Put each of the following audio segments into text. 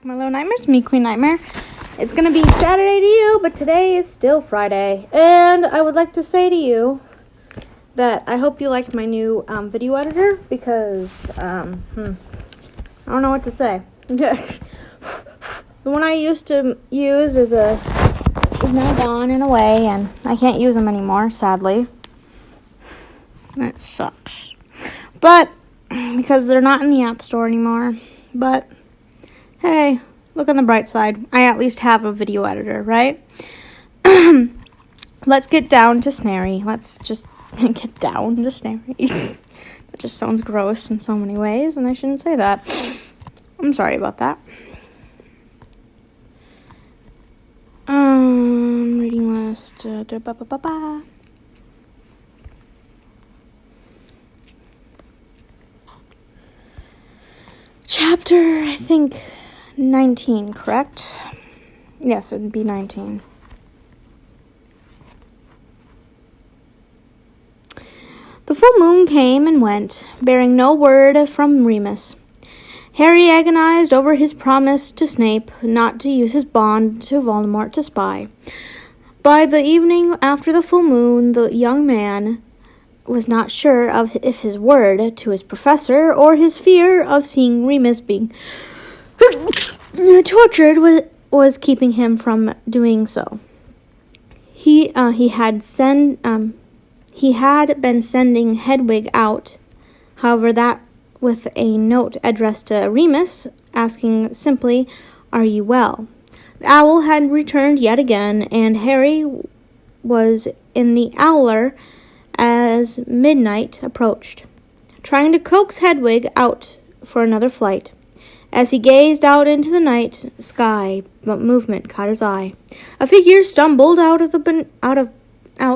back, my little nightmares. Me, Queen Nightmare. It's gonna be Saturday to you, but today is still Friday. And I would like to say to you that I hope you liked my new video editor because I don't know what to say. The one I used to use is now gone in a way, and I can't use them anymore, sadly. That sucks. But because they're not in the App Store anymore. But hey, look on the bright side. I at least have a video editor, right? Let's get down to Snarry. Let's just get down to Snarry. That just sounds gross in so many ways, and I shouldn't say that. I'm sorry about that. Reading list. Chapter, I think, 19, correct? Yes, it would be 19. The full moon came and went, bearing no word from Remus. Harry agonized over his promise to Snape not to use his bond to Voldemort to spy. By the evening after the full moon, the young man was not sure of if his word to his professor or his fear of seeing Remus being tortured was keeping him from doing so. He had been sending Hedwig out, however, that with a note addressed to Remus, asking simply, "Are you well?" The owl had returned yet again, and Harry was in the owler as midnight approached, trying to coax Hedwig out for another flight. As he gazed out into the night sky, but movement caught his eye. A figure stumbled out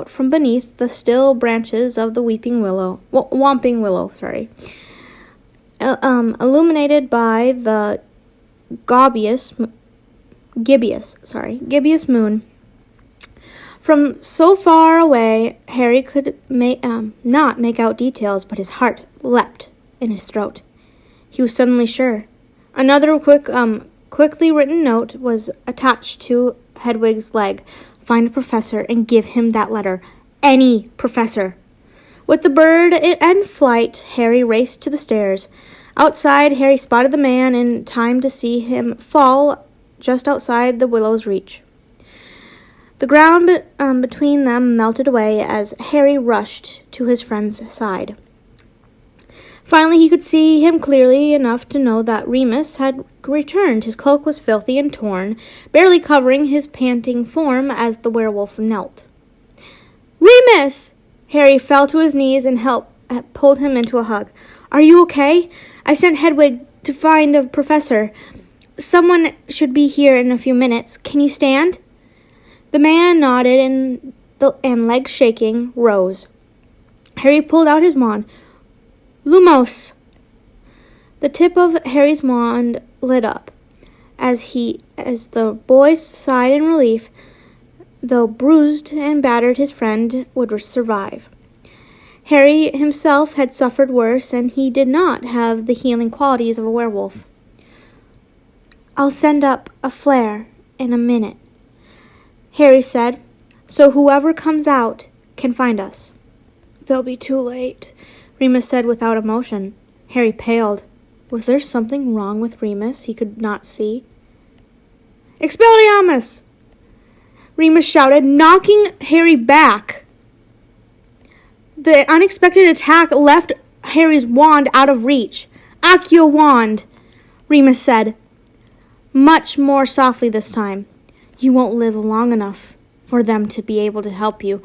from beneath the still branches of the Whomping Willow, illuminated by the gibbous moon. From so far away, Harry could not make out details, but his heart leapt in his throat. He was suddenly sure. Another quickly written note was attached to Hedwig's leg. Find a professor and give him that letter. Any professor. With the bird in flight, Harry raced to the stairs. Outside, Harry spotted the man in time to see him fall just outside the willow's reach. The ground between them melted away as Harry rushed to his friend's side. Finally, he could see him clearly enough to know that Remus had returned. His cloak was filthy and torn, barely covering his panting form as the werewolf knelt. "Remus!" Harry fell to his knees and pulled him into a hug. "Are you okay? I sent Hedwig to find a professor. Someone should be here in a few minutes. Can you stand?" The man nodded and legs shaking, rose. Harry pulled out his wand. "Lumos!" The tip of Harry's wand lit up as the boy sighed in relief. Though bruised and battered, his friend would survive. Harry himself had suffered worse, and he did not have the healing qualities of a werewolf. "I'll send up a flare in a minute," Harry said, "so whoever comes out can find us." "They'll be too late," Remus said without emotion. Harry paled. Was there something wrong with Remus he could not see? "Expelliarmus!" Remus shouted, knocking Harry back. The unexpected attack left Harry's wand out of reach. "Accio wand," Remus said, much more softly this time. "You won't live long enough for them to be able to help you."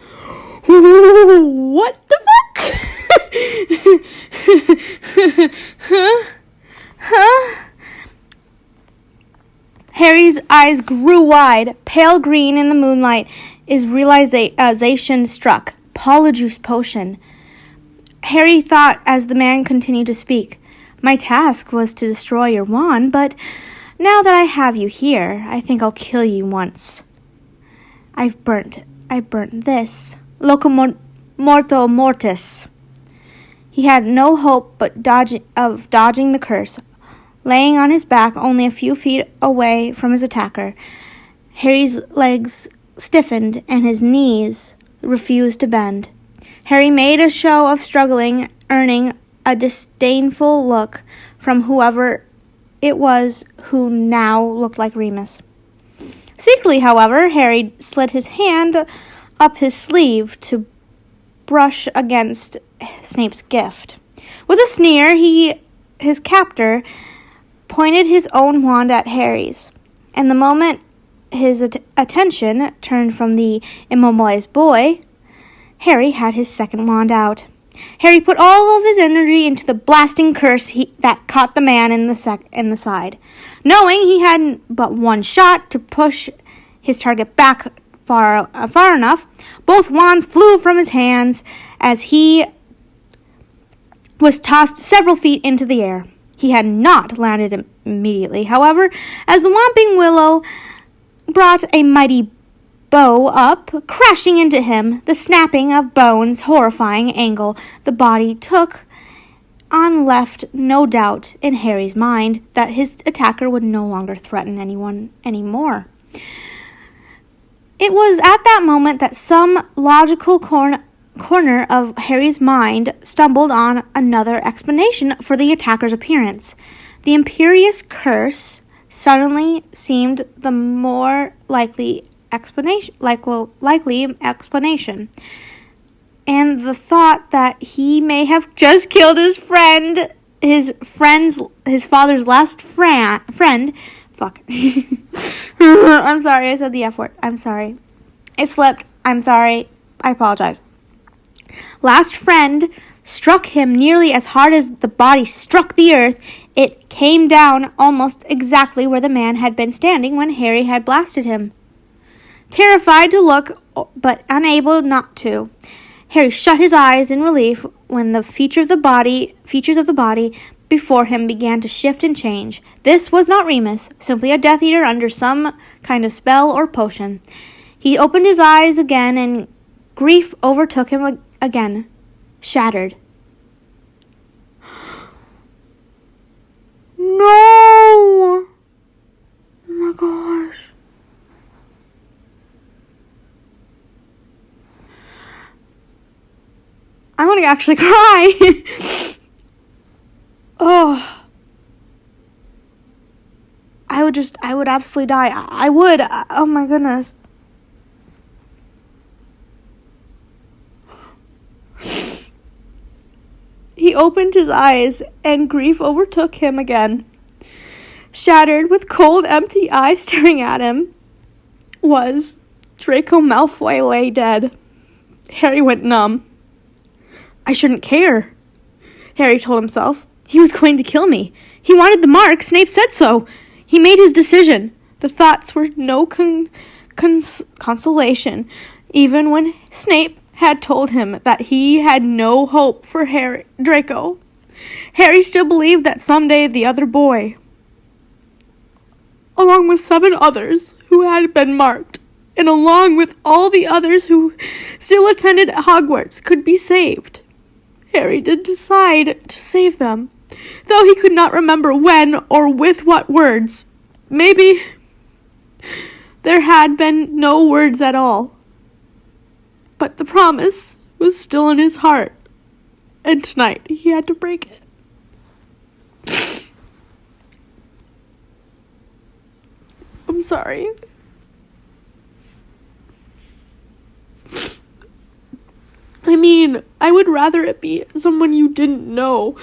What the fuck? Huh? Harry's eyes grew wide, pale green in the moonlight. His realization struck. Polyjuice potion. Harry thought as the man continued to speak. "My task was to destroy your wand, but now that I have you here, I think I'll kill you once. I burnt this. Locomoto mortis." He had no hope but dodging the curse. Laying on his back only a few feet away from his attacker. Harry's legs stiffened and his knees refused to bend. Harry made a show of struggling, earning a disdainful look from whoever it was who now looked like Remus. Secretly, however, Harry slid his hand up his sleeve to brush against Snape's gift. With a sneer, his captor pointed his own wand at Harry's, and the moment his attention turned from the immobilized boy, Harry had his second wand out. Harry put all of his energy into the blasting curse that caught the man in the side. Knowing he had but one shot to push his target back far enough, both wands flew from his hands as he was tossed several feet into the air. He had not landed immediately, however, as the Whomping Willow brought a mighty bow up, crashing into him. The snapping of bones, horrifying angle the body took on left no doubt in Harry's mind that his attacker would no longer threaten anyone anymore. It was at that moment that some logical corner of Harry's mind stumbled on another explanation for the attacker's appearance. The imperious curse suddenly seemed the more likely explanation, and the thought that he may have just killed his father's last friend. Fuck. I'm sorry, I said the F word. I'm sorry. It slipped. I'm sorry. I apologize. Last friend struck him nearly as hard as the body struck the earth. It came down almost exactly where the man had been standing when Harry had blasted him. Terrified to look, but unable not to, Harry shut his eyes in relief when the features of the body before him began to shift and change. This was not Remus, simply a Death Eater under some kind of spell or potion. He opened his eyes again, and grief overtook him again, shattered. No! Oh my gosh. I'm gonna actually cry. Oh. I would absolutely die. I would. Oh my goodness. He opened his eyes, and grief overtook him again. Shattered, with cold, empty eyes staring at him, was Draco Malfoy lay dead. Harry went numb. I shouldn't care, Harry told himself. He was going to kill me. He wanted the mark. Snape said so. He made his decision. The thoughts were no consolation, even when Snape had told him that he had no hope for Draco. Harry still believed that someday the other boy, along with 7 others who had been marked, and along with all the others who still attended Hogwarts, could be saved. Harry did decide to save them, though he could not remember when or with what words. Maybe there had been no words at all. But the promise was still in his heart, and tonight he had to break it. I'm sorry. I mean, I would rather it be someone you didn't know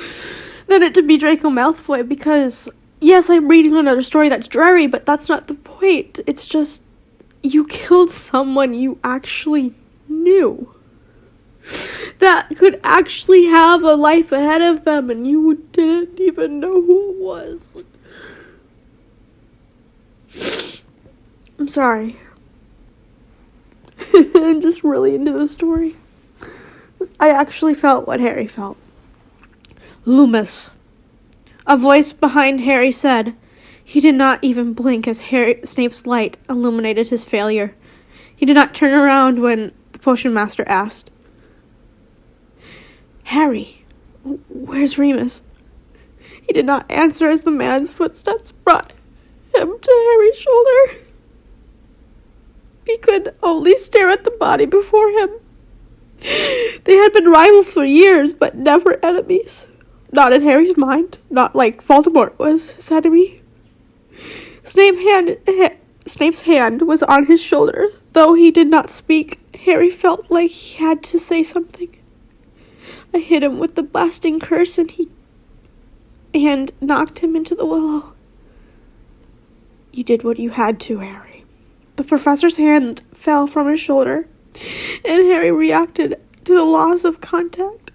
than it to be Draco Malfoy, because, yes, I'm reading another story that's dreary, but that's not the point. It's just, you killed someone you actually knew, that could actually have a life ahead of them, and you didn't even know who it was. I'm sorry. I'm just really into the story. I actually felt what Harry felt. Loomis. A voice behind Harry said. He did not even blink as Snape's light illuminated his failure. He did not turn around when the potion master asked. Harry, where's Remus? He did not answer as the man's footsteps brought him to Harry's shoulder. He could only stare at the body before him. They had been rivals for years, but never enemies. Not in Harry's mind. Not like Voldemort was his enemy. Snape's hand was on his shoulder. Though he did not speak, Harry felt like he had to say something. I hit him with the blasting curse and knocked him into the willow. You did what you had to, Harry. The professor's hand fell from his shoulder, and Harry reacted to the loss of contact.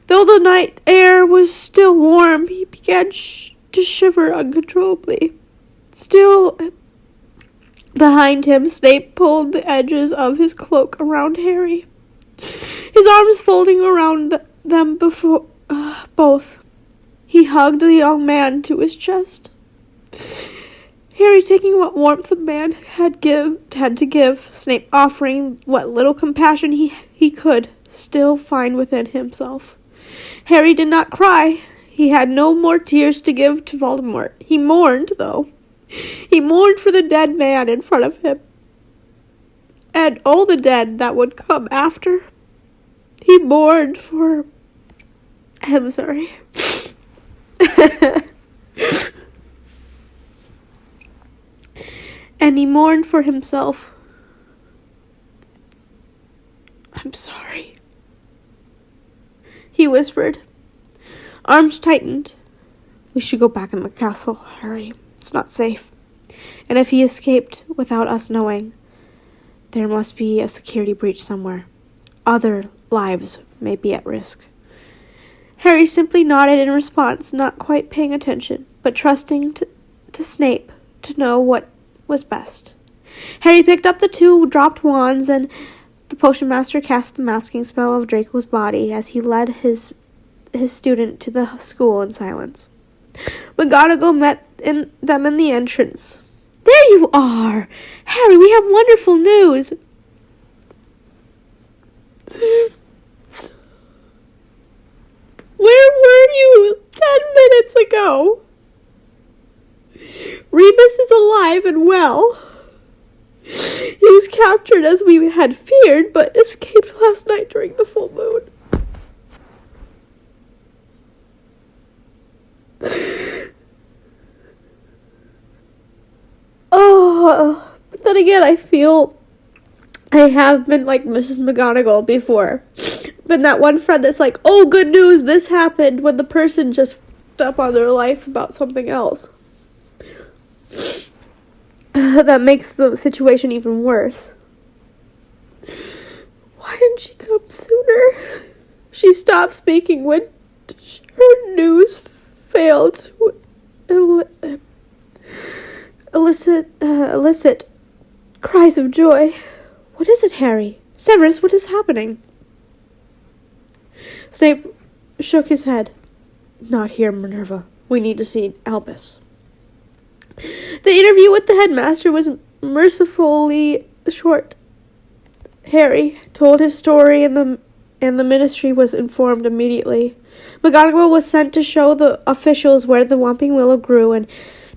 Though the night air was still warm, he began to shiver uncontrollably. Still behind him, Snape pulled the edges of his cloak around Harry, his arms folding around them before both. He hugged the young man to his chest. Harry taking what warmth the man had to give, Snape offering what little compassion he could still find within himself. Harry did not cry. He had no more tears to give to Voldemort. He mourned, though. He mourned for the dead man in front of him, and all the dead that would come after. He mourned for... I'm sorry. And he mourned for himself. I'm sorry, he whispered. Arms tightened. We should go back in the castle, Harry. It's not safe. And if he escaped without us knowing, there must be a security breach somewhere. Other lives may be at risk. Harry simply nodded in response, not quite paying attention, but trusting to Snape to know what was best. Harry picked up the two dropped wands, and the potion master cast the masking spell of Draco's body as he led his student to the school in silence. McGonagall met them in the entrance. There you are! Harry, we have wonderful news! Where were you 10 minutes ago? Rebus is alive and well. He was captured as we had feared, but escaped last night during the full moon. Oh, but then again, I feel I have been like Mrs. McGonagall before. Been that one friend that's like, oh, good news, this happened, when the person just f***ed up on their life about something else. That makes the situation even worse. Why didn't she come sooner? She stopped speaking when her news failed to elicit cries of joy. What is it, Harry? Severus, what is happening? Snape shook his head. Not here, Minerva. We need to see Albus. The interview with the headmaster was mercifully short. Harry told his story, and the ministry was informed immediately. McGonagall was sent to show the officials where the Whomping Willow grew and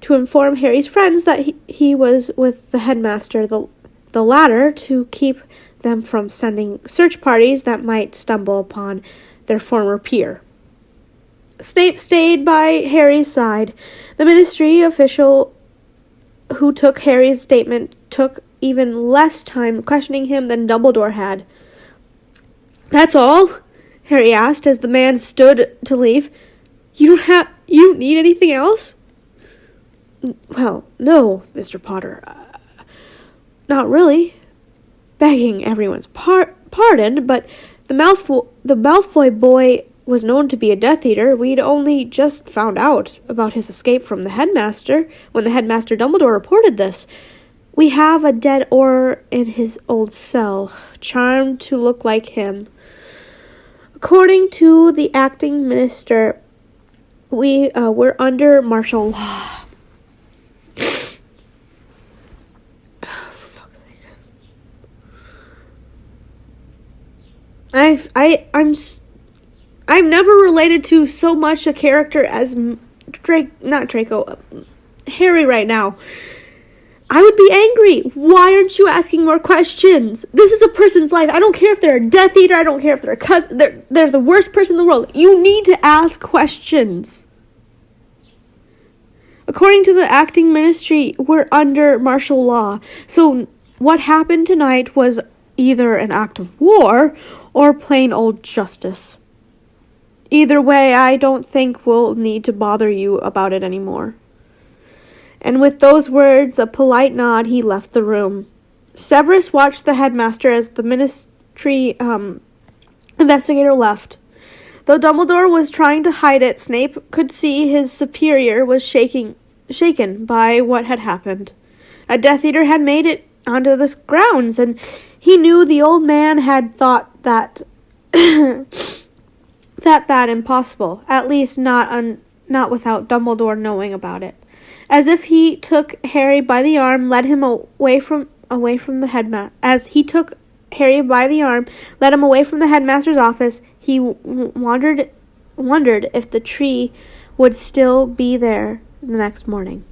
to inform Harry's friends that he was with the headmaster, the latter to keep them from sending search parties that might stumble upon their former peer. Snape stayed by Harry's side. The ministry official who took Harry's statement took even less time questioning him than Dumbledore had. That's all? Harry asked as the man stood to leave. You need anything else? Well, no, Mr. Potter. Not really. Begging everyone's pardon, but the Malfoy boy was known to be a Death Eater. We'd only just found out about his escape from the headmaster when the headmaster Dumbledore reported this. We have a dead Auror in his old cell, charmed to look like him. According to the acting minister, we're under martial law. For fuck's sake. I've never related to so much a character as not Draco, Harry right now. I would be angry. Why aren't you asking more questions? This is a person's life. I don't care if they're a Death Eater. I don't care if they're a cousin. They're the worst person in the world. You need to ask questions. According to the acting ministry, we're under martial law. So what happened tonight was either an act of war or plain old justice. Either way, I don't think we'll need to bother you about it anymore. And with those words, a polite nod, he left the room. Severus watched the headmaster as the ministry investigator left. Though Dumbledore was trying to hide it, Snape could see his superior was shaken by what had happened. A Death Eater had made it onto the grounds, and he knew the old man had thought that that impossible, at least not without Dumbledore knowing about it. As if he took Harry by the arm, led him away from the headmaster. As he took Harry by the arm, led him away from the headmaster's office, he wondered if the tree would still be there the next morning.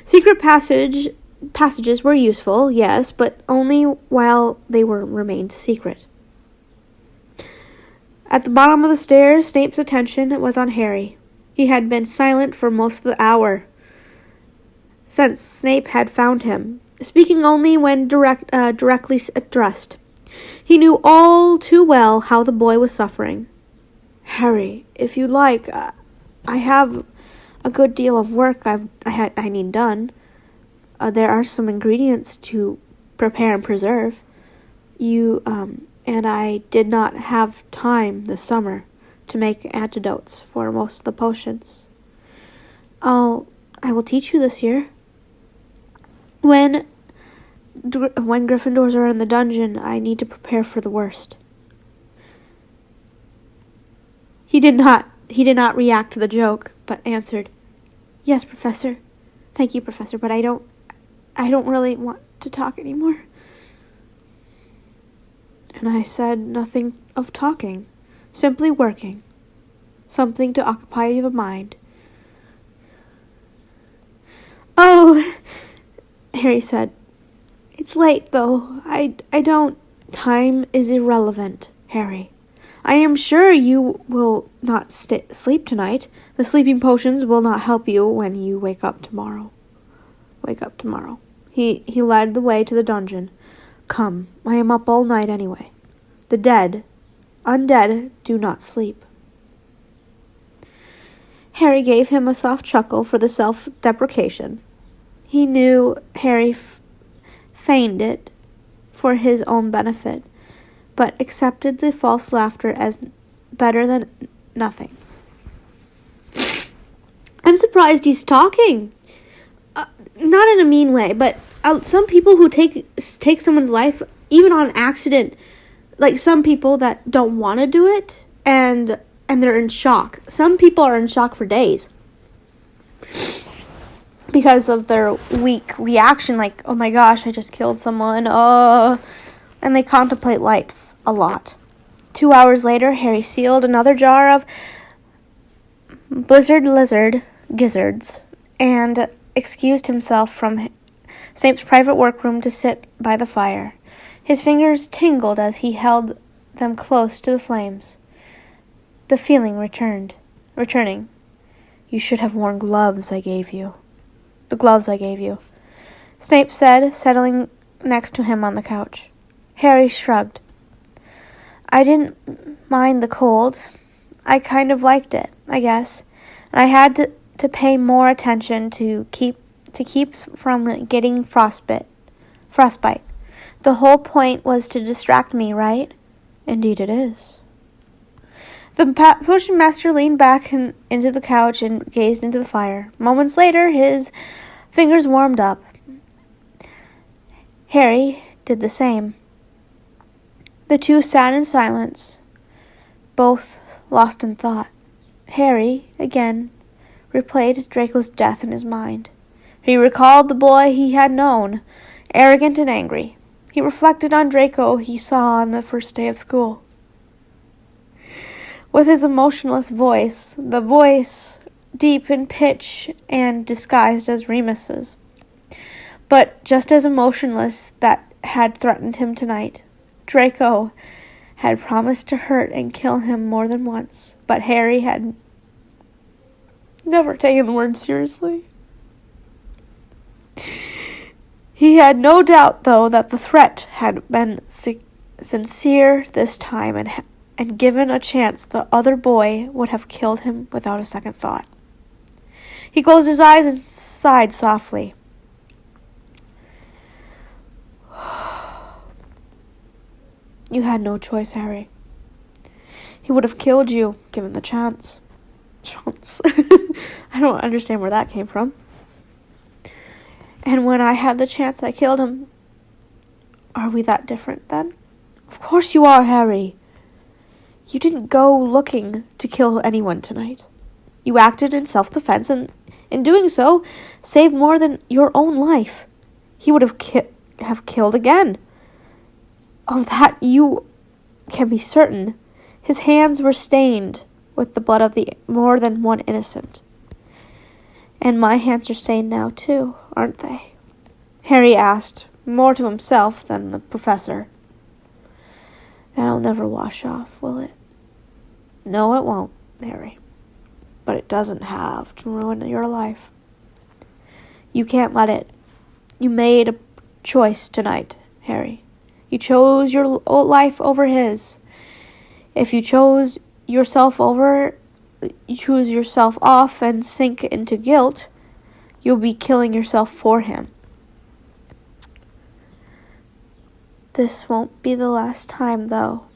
Secret passages were useful, yes, but only while they remained secret. At the bottom of the stairs, Snape's attention was on Harry. He had been silent for most of the hour since Snape had found him, speaking only when directly addressed. He knew all too well how the boy was suffering. "Harry, if you like, I have a good deal of work I need done. There are some ingredients to prepare and preserve. And I did not have time this summer to make antidotes for most of the potions. I will teach you this year. When Gryffindors are in the dungeon, I need to prepare for the worst." He did not react to the joke, but answered, "Yes, Professor. Thank you, Professor, but I don't really want to talk anymore." And I said nothing of talking, simply working, something to occupy the mind. "Oh," Harry said, "it's late, though. I don't... Time is irrelevant, Harry. I am sure you will not sleep tonight. The sleeping potions will not help you when you wake up tomorrow. He led the way to the dungeon. "Come, I am up all night anyway. The undead, do not sleep." Harry gave him a soft chuckle for the self-deprecation. He knew Harry feigned it for his own benefit, but accepted the false laughter as better than nothing. "I'm surprised he's talking. Not in a mean way, but some people who take someone's life, even on accident, like some people that don't want to do it, and they're in shock. Some people are in shock for days because of their weak reaction, like, oh my gosh, I just killed someone, and they contemplate life a lot. 2 hours later, Harry sealed another jar of blizzard lizard gizzards and excused himself from Snape's private workroom to sit by the fire. His fingers tingled as he held them close to the flames. The feeling returning. "You should have worn the gloves I gave you," Snape said, settling next to him on the couch. Harry shrugged. "I didn't mind the cold. I kind of liked it, I guess. And I had to pay more attention to keep from getting frostbite. The whole point was to distract me, right?" "Indeed it is." The potion master leaned back into the couch and gazed into the fire. Moments later, his fingers warmed up. Harry did the same. The two sat in silence, both lost in thought. Harry, again, replayed Draco's death in his mind. He recalled the boy he had known, arrogant and angry. He reflected on Draco he saw on the first day of school. With his emotionless voice, the voice deep in pitch and disguised as Remus's, but just as emotionless that had threatened him tonight. Draco had promised to hurt and kill him more than once, but Harry had never taken the word seriously. He had no doubt, though, that the threat had been sincere this time, and given a chance, the other boy would have killed him without a second thought. He closed his eyes and sighed softly. You had no choice, Harry. He would have killed you, given the chance. I don't understand where that came from. And when I had the chance, I killed him. Are we that different, then? Of course you are, Harry. You didn't go looking to kill anyone tonight. You acted in self-defense, and in doing so, saved more than your own life. He would have killed again. Of that you can be certain. His hands were stained with the blood of the more than one innocent. And my hands are stained now, too, aren't they? Harry asked, more to himself than the professor. That'll never wash off, will it? No, it won't, Harry. But it doesn't have to ruin your life. You can't let it. You made a choice tonight, Harry. You chose your life over his. If you choose yourself off and sink into guilt, you'll be killing yourself for him. This won't be the last time, though.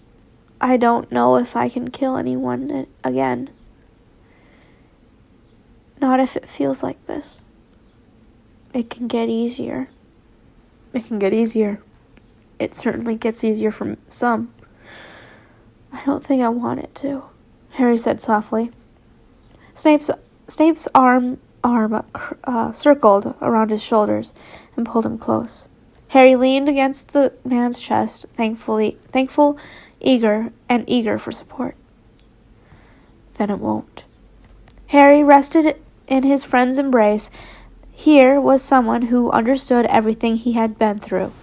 I don't know if I can kill anyone again. Not if it feels like this. It can get easier. It can get easier. It certainly gets easier for some. I don't think I want it to, Harry said softly. Snape's arm circled around his shoulders and pulled him close. Harry leaned against the man's chest, thankful, eager for support. Then it won't. Harry rested in his friend's embrace. Here was someone who understood everything he had been through.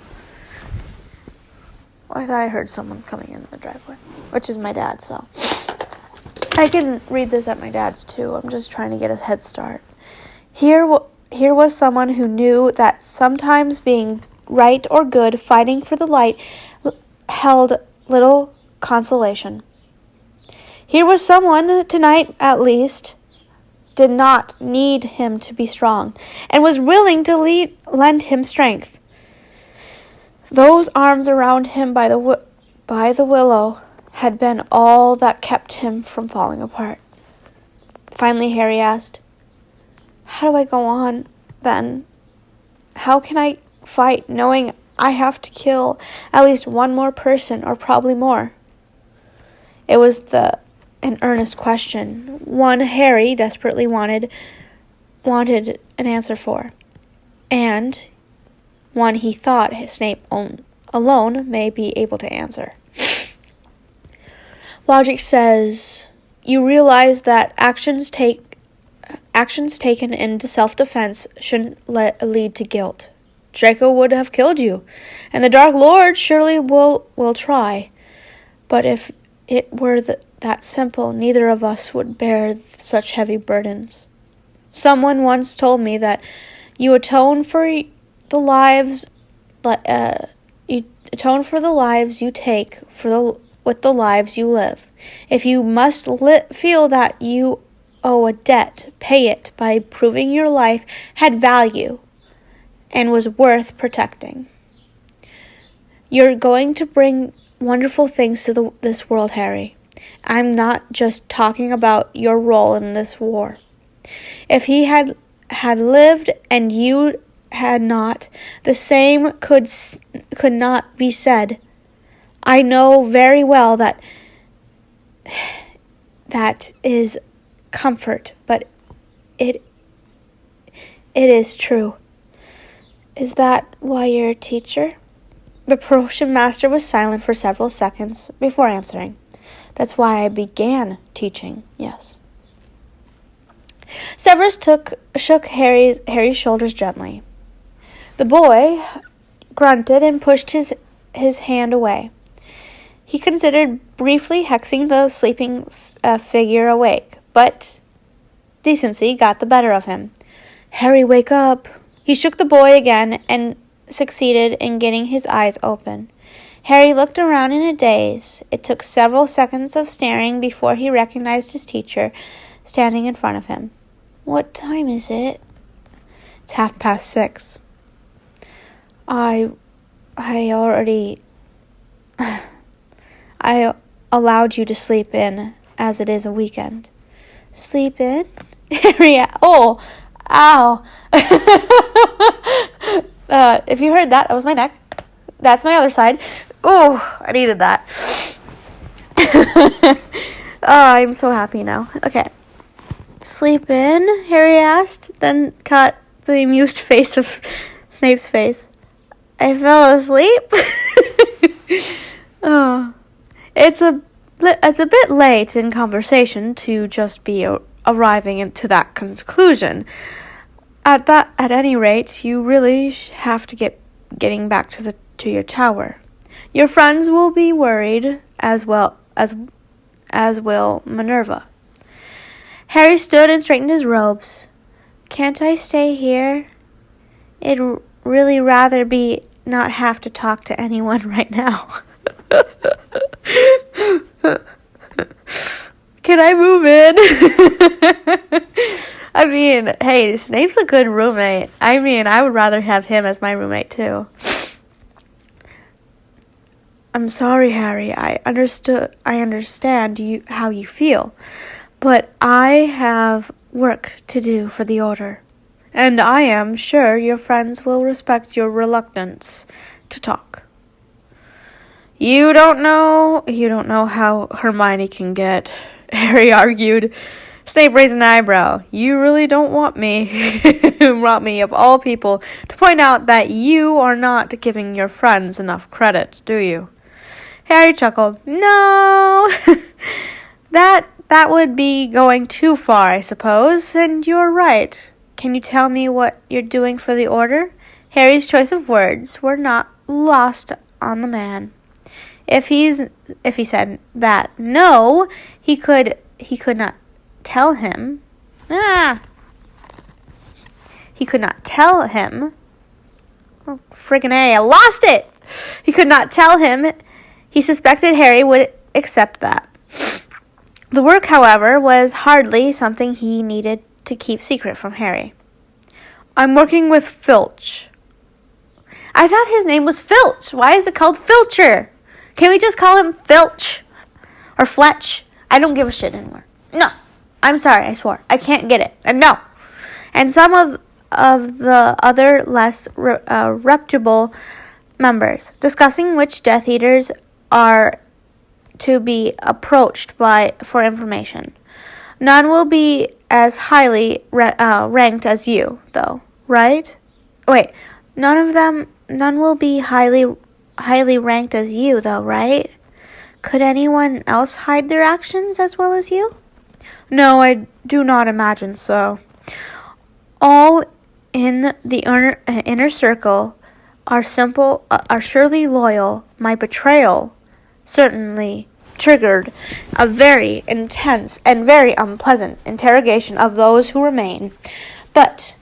I thought I heard someone coming in the driveway, which is my dad, so I can read this at my dad's too. I'm just trying to get a head start. Here was someone who knew that sometimes being right or good, fighting for the light, held little consolation. Here was someone, tonight at least, did not need him to be strong, and was willing to lend him strength. Those arms around him by the willow had been all that kept him from falling apart. Finally, Harry asked, How do I go on, then? How can I fight knowing I have to kill at least one more person, or probably more? It was an earnest question, one Harry desperately wanted an answer for, and one he thought Snape alone may be able to answer. Logic says, you realize that actions taken into self-defense shouldn't lead to guilt. Draco would have killed you, and the Dark Lord surely will try. But if it were that simple, neither of us would bear such heavy burdens. Someone once told me that you atone for the lives you take with the lives you live. If you must feel that you owe a debt, pay it by proving your life had value and was worth protecting. You're going to bring wonderful things to this world, Harry. I'm not just talking about your role in this war. If he had lived and you had not, the same could not be said. I know very well that is comfort, but it is true. Is that why you're a teacher? The potion master was silent for several seconds before answering. That's why I began teaching, yes. Severus shook Harry's shoulders gently. The boy grunted and pushed his hand away. He considered briefly hexing the sleeping figure awake, but decency got the better of him. "Harry, wake up!" He shook the boy again and succeeded in getting his eyes open. Harry looked around in a daze. It took several seconds of staring before he recognized his teacher standing in front of him. "What time is it?" "It's 6:30. I allowed you to sleep in, as it is a weekend." "Sleep in?" Harry, oh, ow. If you heard that, that was my neck. That's my other side. Oh, I needed that. Oh, I'm so happy now. Okay. "Sleep in?" Harry asked, then caught the amused face of Snape's face. "I fell asleep?" Oh. It's a bit late in conversation to just be arriving to that conclusion. At any rate, you really have to getting back to your tower. Your friends will be worried as well as will Minerva. Harry stood and straightened his robes. "Can't I stay here? I'd really rather not have to talk to anyone right now." "Can I move in?" I mean, hey, Snape's a good roommate. I mean, I would rather have him as my roommate too. "I'm sorry, Harry. I understand how you feel, but I have work to do for the Order, and I am sure your friends will respect your reluctance to talk." You don't know how Hermione can get," Harry argued. Snape raised an eyebrow. "You really don't want me, of all people, to point out that you are not giving your friends enough credit, do you?" Harry chuckled. "No, that would be going too far, I suppose, and you're right. Can you tell me what you're doing for the Order?" Harry's choice of words were not lost on the man. If he said that no, he could not tell him. He could not tell him. Oh, friggin' A, I lost it! He could not tell him. He suspected Harry would accept that. The work, however, was hardly something he needed to keep secret from Harry. "I'm working with Filch." I thought his name was Filch. Why is it called Filcher? Can we just call him Filch? Or Fletch? I don't give a shit anymore. No. I'm sorry, I swore. I can't get it. And no. And some of the other less reputable members, discussing which Death Eaters are to be approached for information. None will be as highly ranked as you, though, right? Wait, none will be highly ranked as you, though, right? Could anyone else hide their actions as well as you? No, I do not imagine so. All in the inner circle are surely loyal. My betrayal certainly triggered a very intense and very unpleasant interrogation of those who remain. But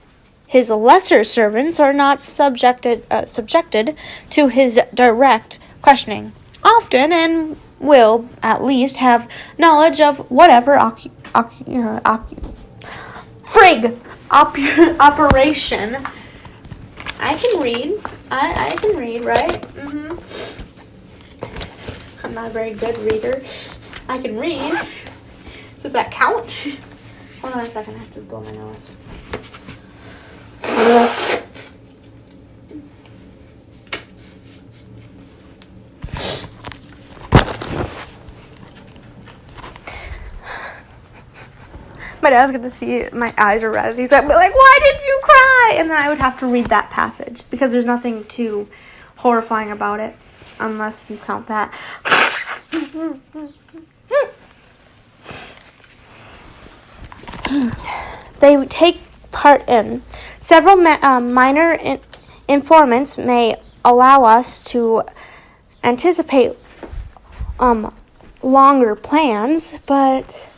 his lesser servants are not subjected to his direct questioning, often, and will at least have knowledge of whatever operation. I can read. I can read, right? I'm not a very good reader. I can read. Does that count? Hold on a second. I have to blow my nose. My dad's gonna see my eyes are red, and he's like, "Why did you cry?" And then I would have to read that passage because there's nothing too horrifying about it, unless you count that. they take part in. Several minor informants may allow us to anticipate longer plans, but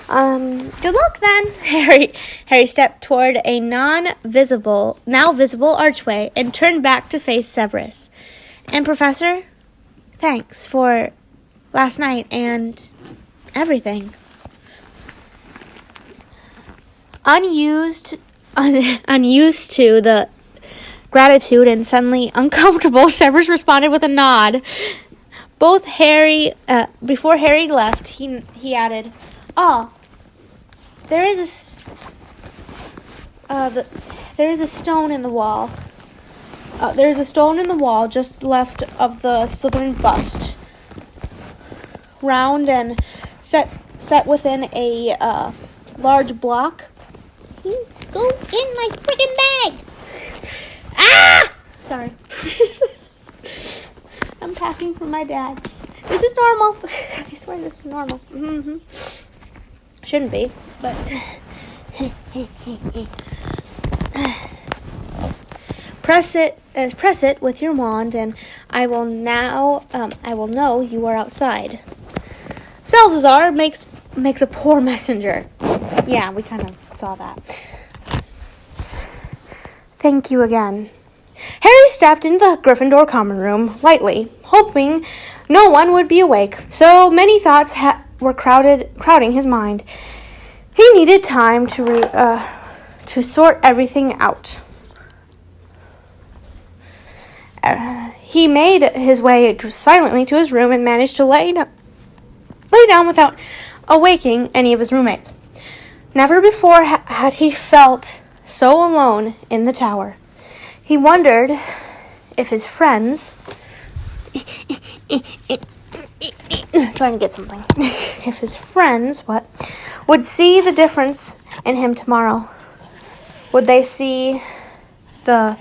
good luck then. Harry stepped toward a now visible archway and turned back to face Severus. And Professor, thanks for last night and everything. Unused to the gratitude and suddenly uncomfortable, Severus responded with a nod. Before Harry left, he added, there is a stone in the wall. There is a stone in the wall just left of the Slytherin bust, round and set within a large block. Go in my freaking bag! Ah! Sorry. I'm packing for my dad's. This is normal. I swear this is normal. Mm-hmm. Shouldn't be, but press it with your wand, and I will know you are outside. Salazar makes a poor messenger. Yeah, we kind of saw that. Thank you again. Harry stepped into the Gryffindor common room lightly, hoping no one would be awake. So many thoughts were crowding his mind. He needed time to sort everything out. He made his way silently to his room and managed to lay down without awaking any of his roommates. Never before had he felt so alone in the tower. He wondered if his friends trying to get something. If his friends would see the difference in him tomorrow. Would they see the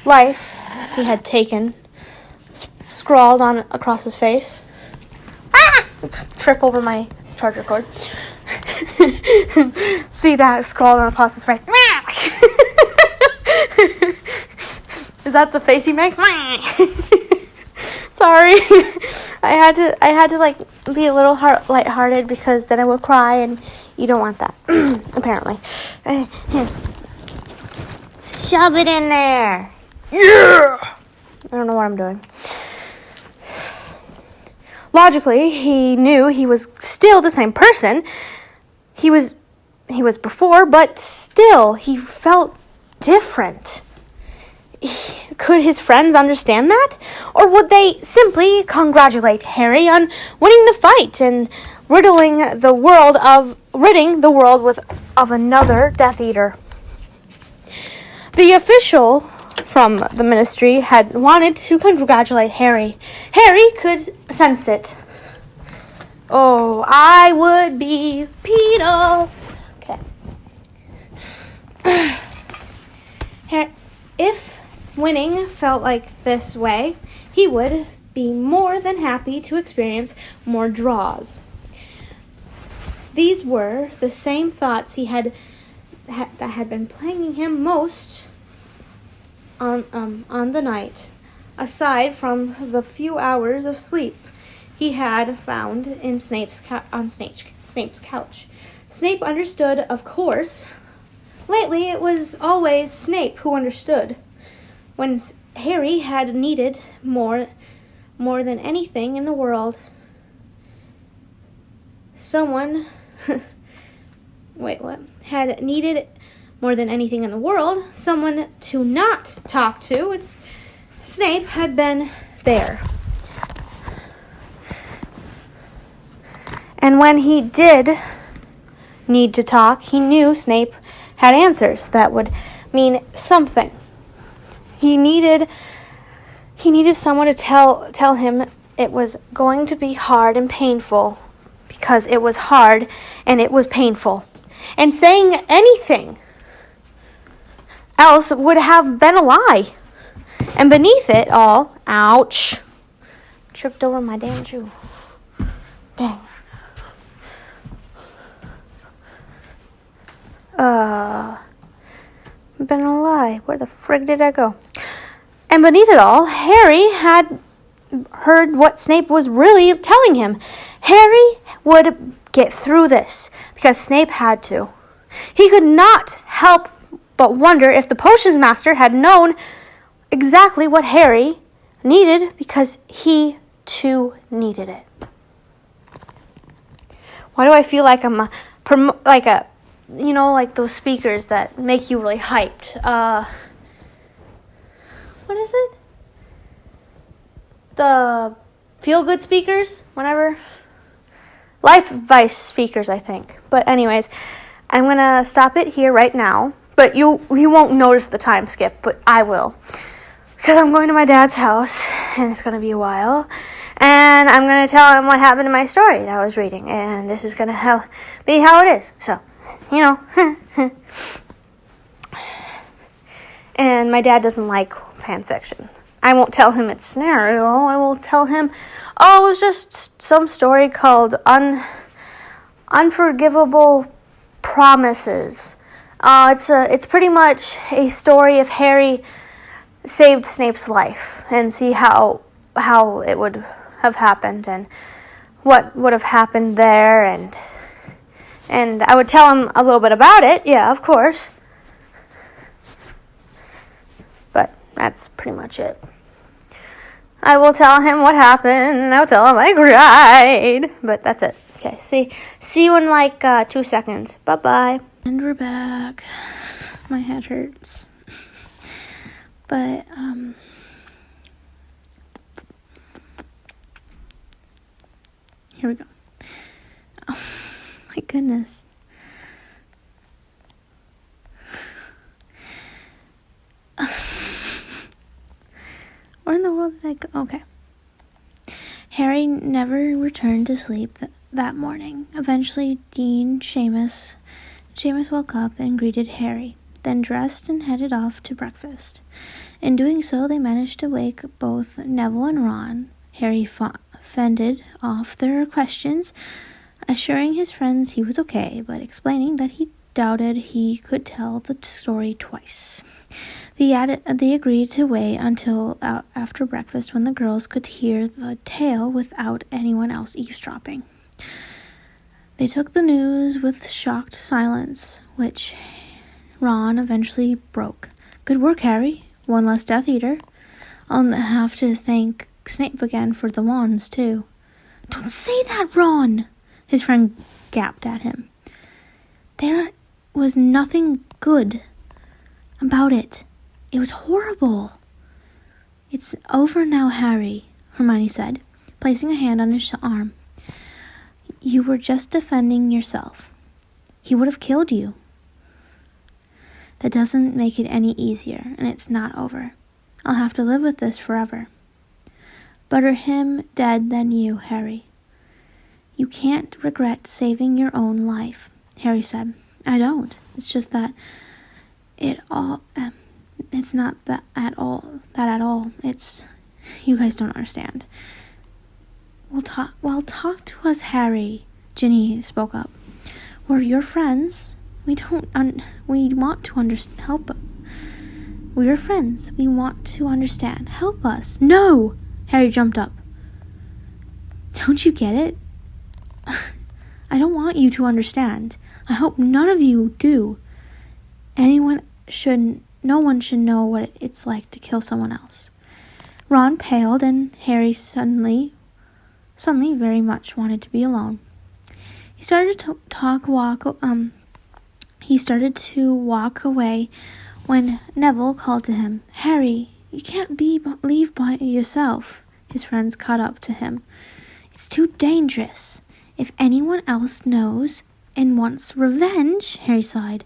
life he had taken scrawled on across his face? Trip over my charger cord. See that scrawled on across his face. Is that the face he makes? Sorry. I had to like be a little lighthearted because then I would cry, and you don't want that. Apparently. Shove it in there. Yeah. I don't know what I'm doing. Logically, he knew he was still the same person he was before, but still he felt different. Could his friends understand that? Or would they simply congratulate Harry on winning the fight and ridding the world of another Death Eater? The official from the ministry had wanted to congratulate Harry. Harry could sense it. Oh, I would be peed off. Okay. If winning felt like this way, he would be more than happy to experience more draws. These were the same thoughts that had been plaguing him most on the night, aside from the few hours of sleep he had found in Snape's couch. Snape understood, of course. Lately, it was always Snape who understood. When Harry had needed more than anything in the world, had needed more than anything in the world, someone to not talk to. Snape had been there. And when he did need to talk, he knew Snape had answers that would mean something. He needed someone to tell him it was going to be hard and painful, because it was hard and it was painful. And saying anything else would have been a lie. And beneath it all, ouch, tripped over my damn shoe. Dang. Been a lie. Where the frig did I go? And beneath it all, Harry had heard what Snape was really telling him. Harry would get through this because Snape had to. He could not help but wonder if the potions master had known exactly what Harry needed because he too needed it. Why do I feel like I'm like those speakers that make you really hyped? What is it? The feel-good speakers? Whatever. Life advice speakers, I think. But anyways, I'm going to stop it here right now. But you won't notice the time skip, but I will. Because I'm going to my dad's house, and it's going to be a while. And I'm going to tell him what happened in my story that I was reading. And this is going to be how it is. So, And my dad doesn't like fan fiction. I won't tell him it's scenario. I will tell him, it was just some story called Unforgivable Promises. It's pretty much a story of Harry saved Snape's life and see how it would have happened and what would have happened there and I would tell him a little bit about it, yeah, of course. But that's pretty much it. I will tell him what happened, and I'll tell him I cried. But that's it. Okay, see you in 2 seconds. Bye-bye. And we're back. My head hurts. But, here we go. Oh, my goodness. Where in the world did I go? Okay. Harry never returned to sleep that morning. Eventually, Seamus woke up and greeted Harry, then dressed and headed off to breakfast. In doing so, they managed to wake both Neville and Ron. Harry fended off their questions, assuring his friends he was okay, but explaining that he doubted he could tell the story twice. They agreed to wait until after breakfast when the girls could hear the tale without anyone else eavesdropping. They took the news with shocked silence, which Ron eventually broke. Good work, Harry. One less Death Eater. I'll have to thank Snape again for the wands, too. Don't say that, Ron! His friend gaped at him. There was nothing good about it. It was horrible. It's over now, Harry, Hermione said, placing a hand on his arm. You were just defending yourself. He would have killed you. That doesn't make it any easier, and it's not over. I'll have to live with this forever. Better him dead than you, Harry. You can't regret saving your own life, Harry said. I don't. It's just that it's not that at all. It's, you guys don't understand. Well, talk to us, Harry, Ginny spoke up. We're your friends. We want to help. We're friends. We want to understand. Help us. No! Harry jumped up. Don't you get it? I don't want you to understand. I hope none of you do. No one should know what it's like to kill someone else. Ron paled, and Harry suddenly very much wanted to be alone. He started to walk away when Neville called to him. Harry, you can't leave by yourself. His friends caught up to him. It's too dangerous. If anyone else knows and wants revenge, Harry sighed,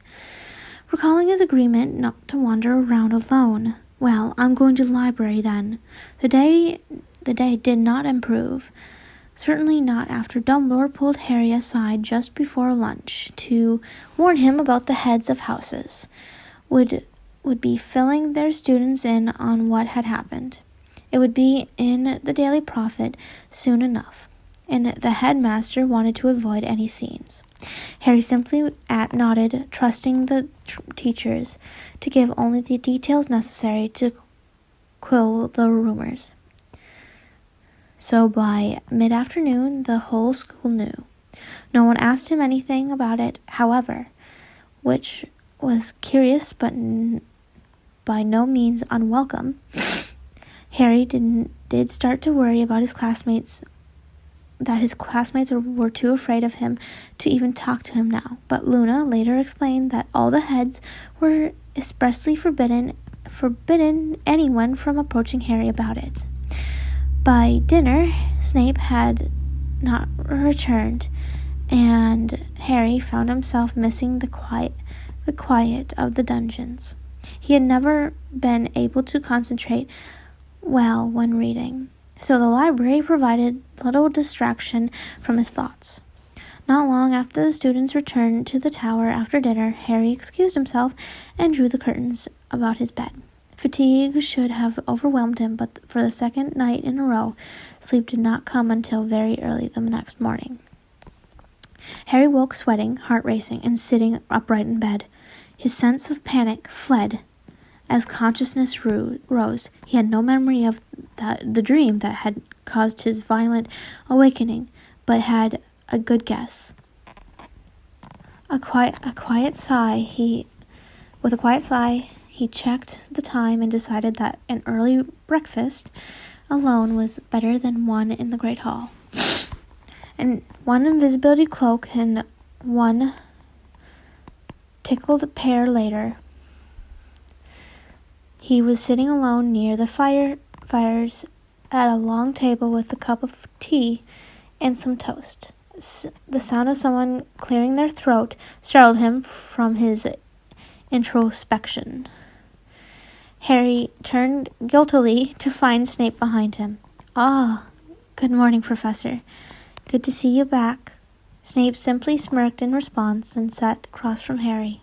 recalling his agreement not to wander around alone. Well, I'm going to the library then. The day did not improve. Certainly not after Dumbledore pulled Harry aside just before lunch to warn him about the heads of houses would be filling their students in on what had happened. It would be in the Daily Prophet soon enough, and the headmaster wanted to avoid any scenes. Harry simply nodded, trusting the teachers to give only the details necessary to quell the rumors. So by mid-afternoon, the whole school knew. No one asked him anything about it, however, which was curious but by no means unwelcome. Harry did start to worry about his classmates, that his classmates were too afraid of him to even talk to him now. But Luna later explained that all the heads were expressly forbidden anyone from approaching Harry about it. By dinner, Snape had not returned, and Harry found himself missing the quiet of the dungeons. He had never been able to concentrate well when reading, so the library provided little distraction from his thoughts. Not long after the students returned to the tower after dinner, Harry excused himself and drew the curtains about his bed. Fatigue should have overwhelmed him, but for the second night in a row, sleep did not come until very early the next morning. Harry woke sweating, heart racing, and sitting upright in bed. His sense of panic fled as consciousness rose. He had no memory of the dream that had caused his violent awakening, but had a good guess. With a quiet sigh, he checked the time and decided that an early breakfast alone was better than one in the Great Hall. And one invisibility cloak and one tickled pear later, he was sitting alone near the fires at a long table with a cup of tea and some toast. The sound of someone clearing their throat startled him from his introspection. Harry turned guiltily to find Snape behind him. "Ah, good morning, Professor. Good to see you back." Snape simply smirked in response and sat across from Harry.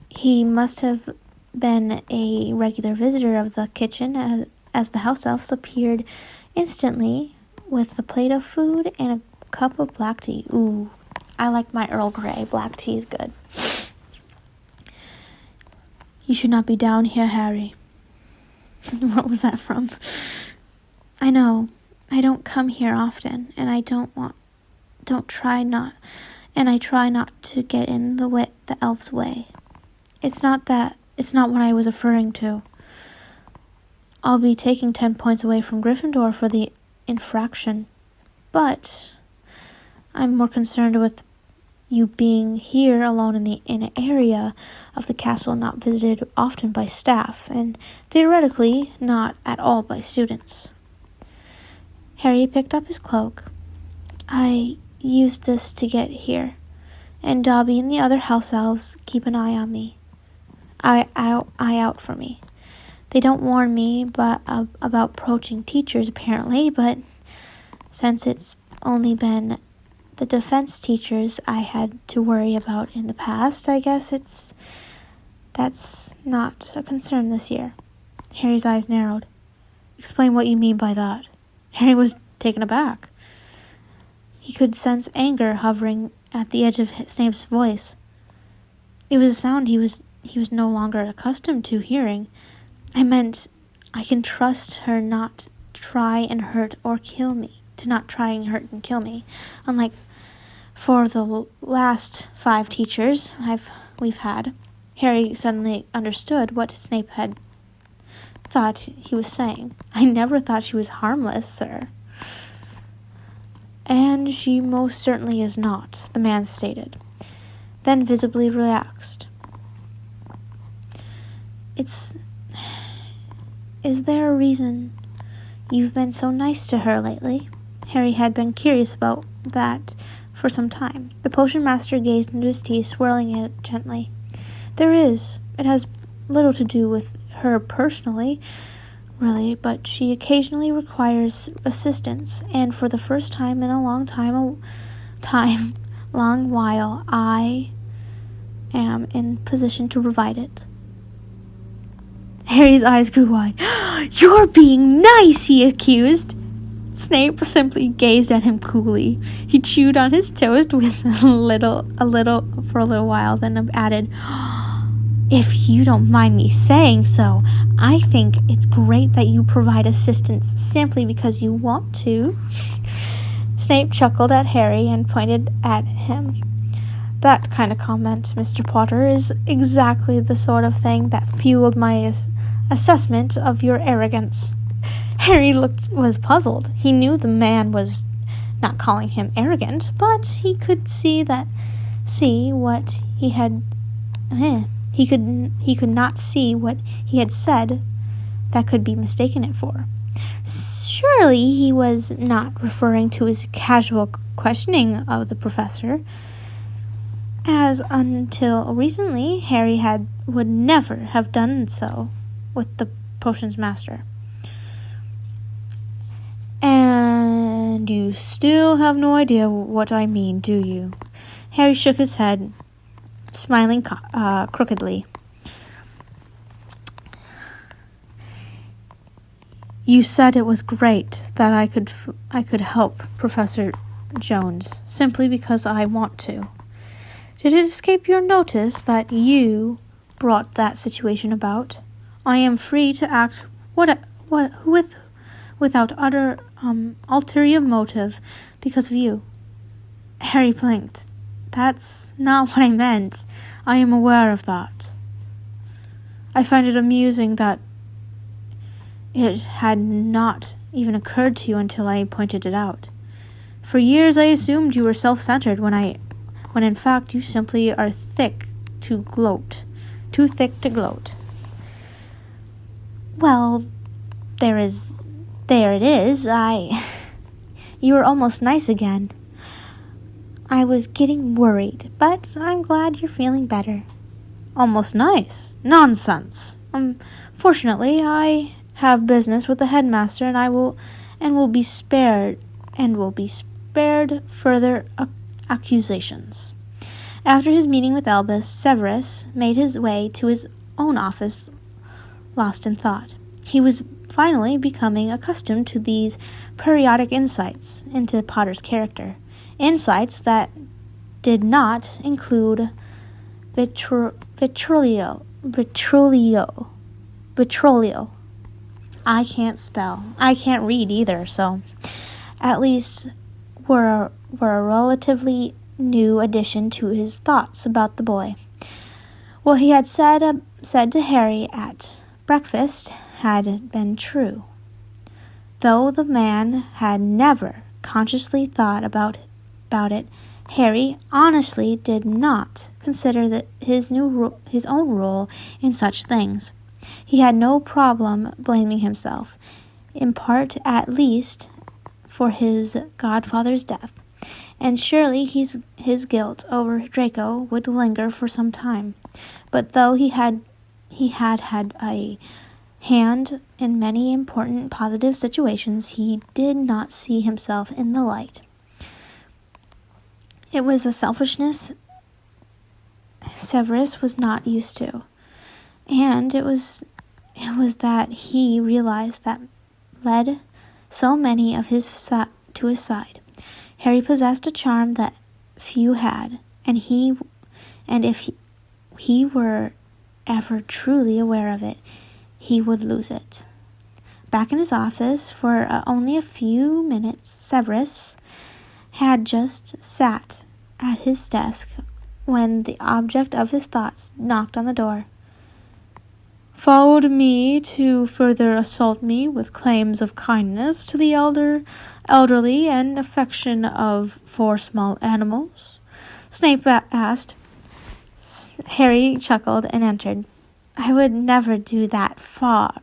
He must have been a regular visitor of the kitchen, as the house elves appeared instantly with a plate of food and a cup of black tea. Ooh, I like my Earl Grey. Black tea is good. "You should not be down here, Harry." What was that from? "I know. I don't come here often, and I try not to get in the elf's way. It's not what I was referring to. I'll be taking 10 points away from Gryffindor for the infraction, but I'm more concerned with you being here alone in an area of the castle not visited often by staff, and theoretically not at all by students." Harry picked up his cloak. "I used this to get here, and Dobby and the other house elves keep an eye on me. Eye out for me. They don't warn me about approaching teachers, apparently, but since it's only been the defense teachers I had to worry about in the past, I guess that's not a concern this year." Harry's eyes narrowed. "Explain what you mean by that." Harry was taken aback. He could sense anger hovering at the edge of Snape's voice. It was a sound he was no longer accustomed to hearing. "I meant, I can trust her not to try and hurt and kill me. Unlike for the last 5 teachers we've had." Harry suddenly understood what Snape had thought he was saying. "I never thought she was harmless, sir." "And she most certainly is not," the man stated, then visibly relaxed. Is there a reason you've been so nice to her lately?" Harry had been curious about that for some time. The potion master gazed into his tea, swirling it gently. "There is. It has little to do with her personally, really, but she occasionally requires assistance, and for the first time in a long while, I am in position to provide it." Harry's eyes grew wide. "You're being nice," he accused. Snape simply gazed at him coolly. He chewed on his toast with for a little while, then added, "If you don't mind me saying so, I think it's great that you provide assistance simply because you want to." Snape chuckled at Harry and pointed at him. "That kind of comment, Mr. Potter, is exactly the sort of thing that fueled my assessment of your arrogance." Harry was puzzled. He knew the man was not calling him arrogant, but he could he could not see what he had said that could be mistaken it for. Surely he was not referring to his casual questioning of the professor, as until recently Harry would never have done so with the potions master. "And you still have no idea what I mean, do you?" Harry shook his head, smiling crookedly. "You said it was great that I could help Professor Jones simply because I want to. Did it escape your notice that you brought that situation about? I am free to act without ulterior motive because of you." Harry blinked. "That's not what I meant. I am aware of that. I find it amusing that it had not even occurred to you until I pointed it out. For years I assumed you were self-centered when in fact you simply are too thick to gloat. Well, there it is. You were almost nice again. I was getting worried, but I'm glad you're feeling better." "Almost nice? Nonsense. Fortunately, I have business with the headmaster, and will be spared further accusations." After his meeting with Albus, Severus made his way to his own office, lost in thought. He was finally becoming accustomed to these periodic insights into Potter's character. Insights that did not include vitriol. I can't spell. I can't read either, so at least were a relatively new addition to his thoughts about the boy. What he had said to Harry at breakfast had been true. Though the man had never consciously thought about it, Harry honestly did not consider his own role in such things. He had no problem blaming himself, in part at least, for his godfather's death, and surely his guilt over Draco would linger for some time. But though he had a hand in many important positive situations, he did not see himself in the light. It was a selfishness Severus was not used to, and it was that he realized that led so many of his to his side. Harry possessed a charm that few had, and if he were ever truly aware of it, he would lose it. Back in his office for only a few minutes, Severus had just sat at his desk when the object of his thoughts knocked on the door. "Followed me to further assault me with claims of kindness to the elderly and affection for small animals?" Snape asked. Harry chuckled and entered. "I would never go that far.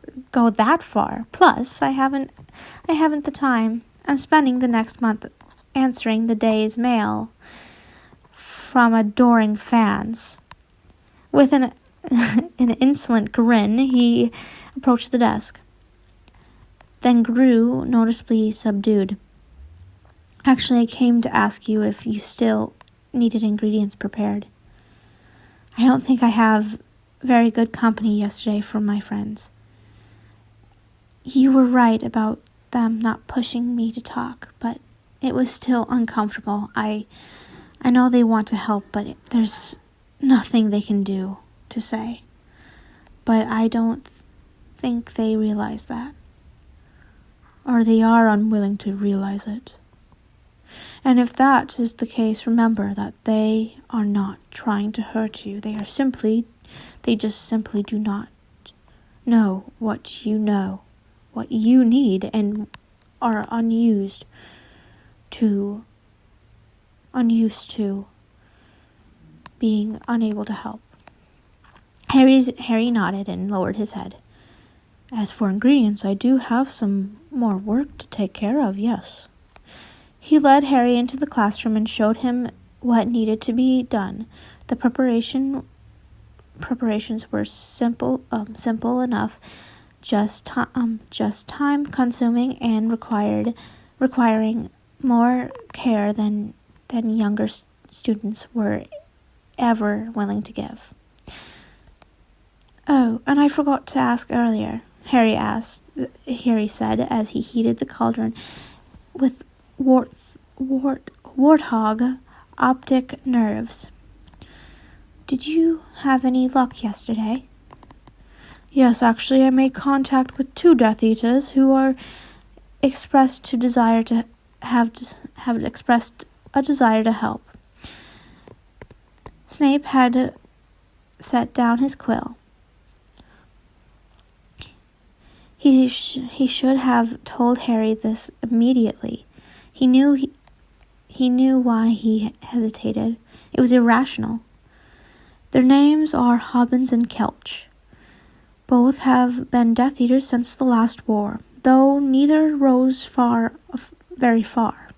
Plus, I haven't the time. I'm spending the next month answering the day's mail from adoring fans." With an insolent grin, he approached the desk, then grew noticeably subdued. "Actually, I came to ask you if you still needed ingredients prepared. I don't think I have very good company yesterday from my friends." "You were right about them not pushing me to talk, but it was still uncomfortable. I know they want to help, but there's nothing they can do to say. But I don't think they realize that. Or they are unwilling to realize it. And if that is the case, remember that they are not trying to hurt you. They just simply do not know, what you need, and are unused to being unable to help. Harry nodded and lowered his head. As for ingredients, I do have some more work to take care of, yes. He led Harry into the classroom and showed him what needed to be done. The preparations were simple enough, just time-consuming and requiring more care than younger students were ever willing to give. Oh, and I forgot to ask earlier, Harry said as he heated the cauldron with warthog optic nerves. Did you have any luck yesterday? Yes, actually, I made contact with 2 Death Eaters who are expressed a desire to help. Snape had set down his quill. He should have told Harry this immediately. He knew why he hesitated. It was irrational. Their names are Hobbins and Kelch. Both have been Death Eaters since the last war, though neither rose very far,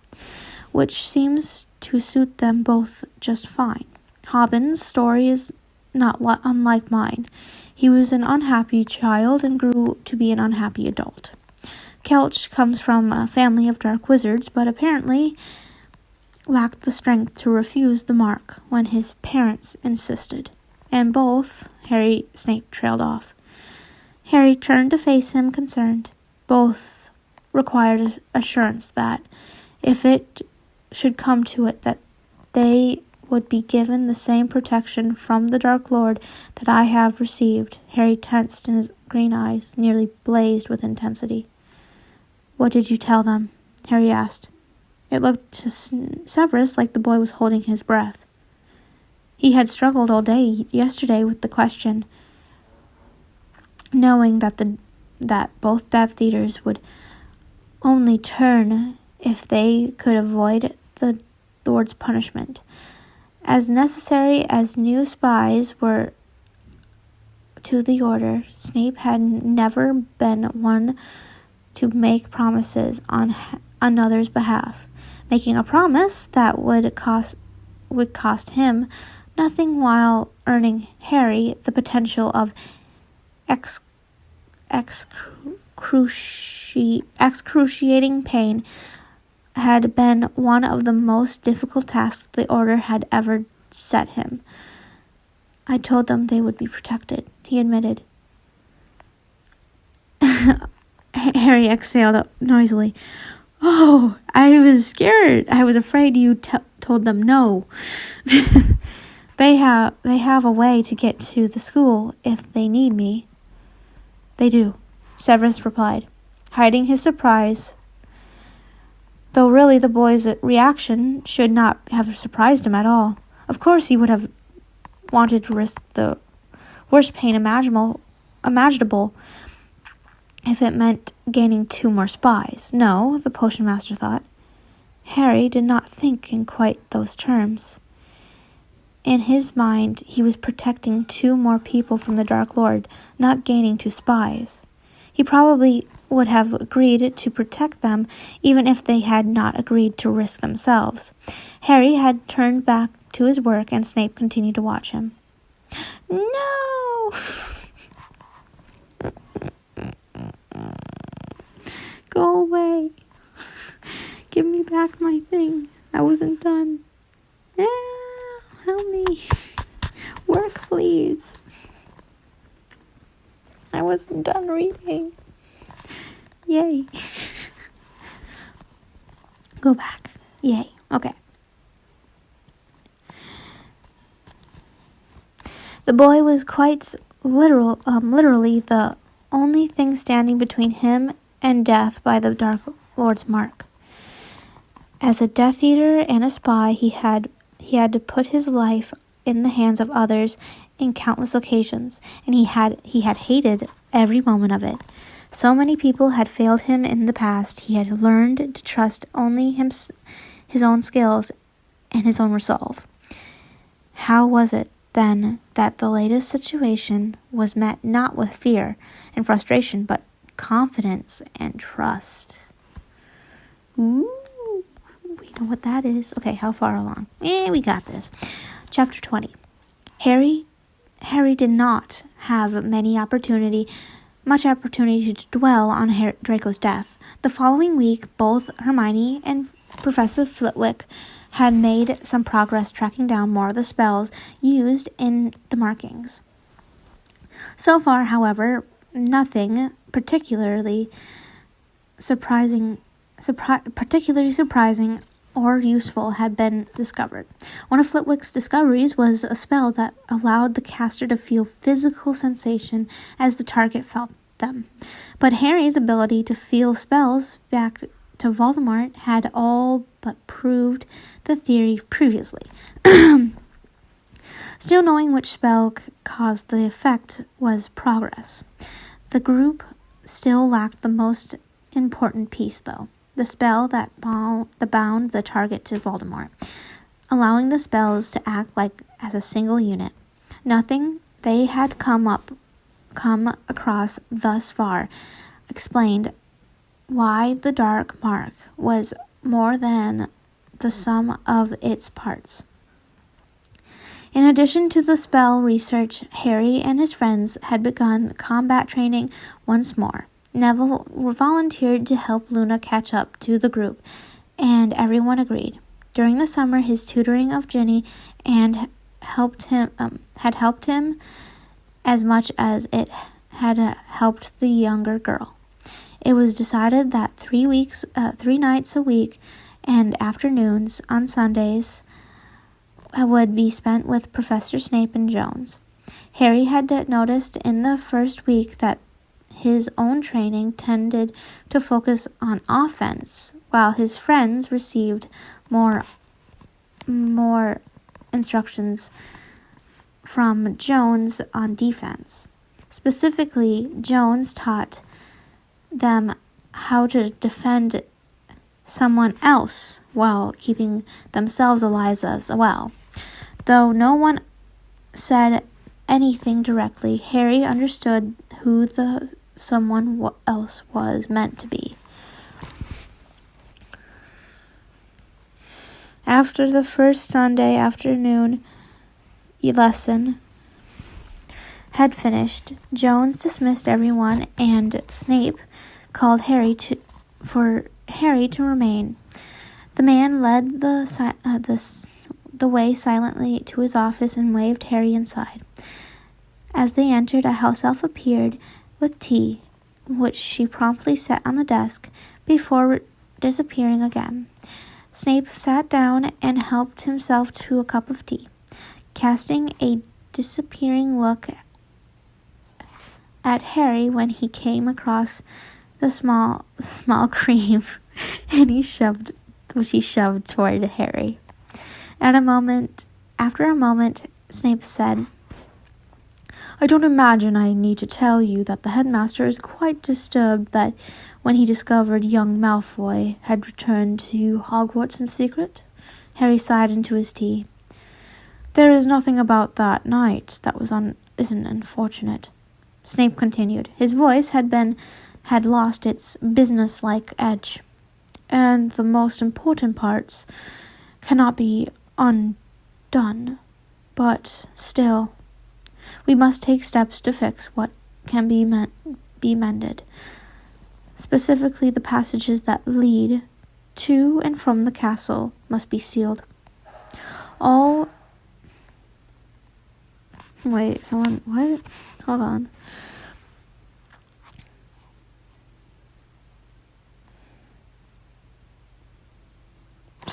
which seems to suit them both just fine. Hobbins' story is not unlike mine. He was an unhappy child and grew to be an unhappy adult. Kelch comes from a family of dark wizards, but apparently lacked the strength to refuse the mark when his parents insisted. And both, Snape trailed off. Harry turned to face him, concerned. Both required assurance that, if it should come to it, that they would be given the same protection from the Dark Lord that I have received. Harry tensed and his green eyes nearly blazed with intensity. What did you tell them? Harry asked. It looked to Severus like the boy was holding his breath. He had struggled all day yesterday with the question, knowing that both Death Eaters would only turn if they could avoid the Lord's punishment. As necessary as new spies were to the Order, Snape had never been one to make promises on another's behalf. Making a promise that would cost him nothing while earning Harry the potential of excruciating pain had been one of the most difficult tasks the Order had ever set him. I told them they would be protected, he admitted. Harry exhaled noisily. Oh, I was scared. I was afraid you told them no. They have a way to get to the school if they need me. They do, Severus replied, hiding his surprise. Though really the boy's reaction should not have surprised him at all. Of course he would have wanted to risk the worst pain imaginable if it meant gaining 2 more spies. No, the potion master thought. Harry did not think in quite those terms. In his mind, he was protecting 2 more people from the Dark Lord, not gaining 2 spies. He probably would have agreed to protect them even if they had not agreed to risk themselves. Harry had turned back to his work and Snape continued to watch him. No! Go away. Give me back my thing. I wasn't done. Help me. Work, please. I wasn't done reading. Yay. go back. Yay. Okay. The boy was quite literally the only thing standing between him and death by the Dark Lord's mark. As a Death Eater and a spy, he had to put his life in the hands of others in countless occasions, and he had hated every moment of it. So many people had failed him in the past. He had learned to trust only his own skills and his own resolve. How was it, then, that the latest situation was met not with fear and frustration, but confidence and trust? Ooh, we know what that is. Okay, how far along? We got this. Chapter 20. Harry did not have much opportunity to dwell on Draco's death. The following week, both Hermione and Professor Flitwick had made some progress tracking down more of the spells used in the markings. So far, however, nothing particularly surprising or useful had been discovered. One of Flitwick's discoveries was a spell that allowed the caster to feel physical sensation as the target felt them. But Harry's ability to feel spells back to Voldemort had all but proved the theory previously. Still, knowing which spell caused the effect was progress. The group still lacked the most important piece, though. The spell that bound the target to Voldemort, allowing the spells to act as a single unit. Nothing they had come across thus far explained why the dark mark was more than the sum of its parts. In addition to the spell research, Harry and his friends had begun combat training once more. Neville volunteered to help Luna catch up to the group, and everyone agreed. During the summer, his tutoring of Ginny had helped him as much as it had helped the younger girl. It was decided that 3 nights a week and afternoons on Sundays would be spent with Professor Snape and Jones. Harry had noticed in the first week that his own training tended to focus on offense, while his friends received more instructions from Jones on defense. Specifically, Jones taught them how to defend someone else while keeping themselves alive as well. Though no one said anything directly, Harry understood who the someone else was meant to be. After the first Sunday afternoon lesson had finished, Jones dismissed everyone, and Snape called for Harry to remain. The man led the way silently to his office and waved Harry inside. As they entered, a house elf appeared with tea, which she promptly set on the desk before disappearing again. Snape sat down and helped himself to a cup of tea, casting a disappearing look at Harry when he came across the small cream, and he shoved toward Harry. After a moment, Snape said, "I don't imagine I need to tell you that the headmaster is quite disturbed that when he discovered young Malfoy had returned to Hogwarts in secret." Harry sighed into his tea. "There is nothing about that night that isn't unfortunate," Snape continued. His voice had lost its business-like edge. "And the most important parts cannot be undone. But still, we must take steps to fix what can be mended. Specifically, the passages that lead to and from the castle must be sealed. All..." Wait, what? Hold on.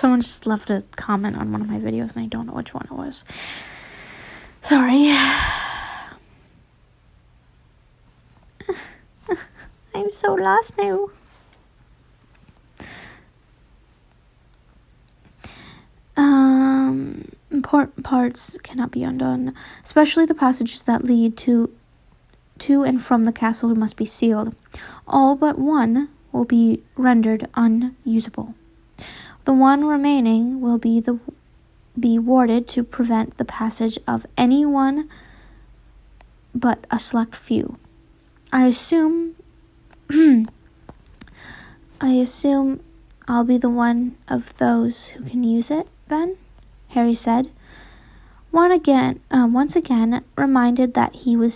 Someone just left a comment on one of my videos, and I don't know which one it was. Sorry. I'm so lost now. Important parts cannot be undone, especially the passages that lead to and from the castle must be sealed. All but one will be rendered unusable. The one remaining will be warded to prevent the passage of anyone but a select few. I assume I'll be the one of those who can use it, then? Harry said. Once again, reminded that his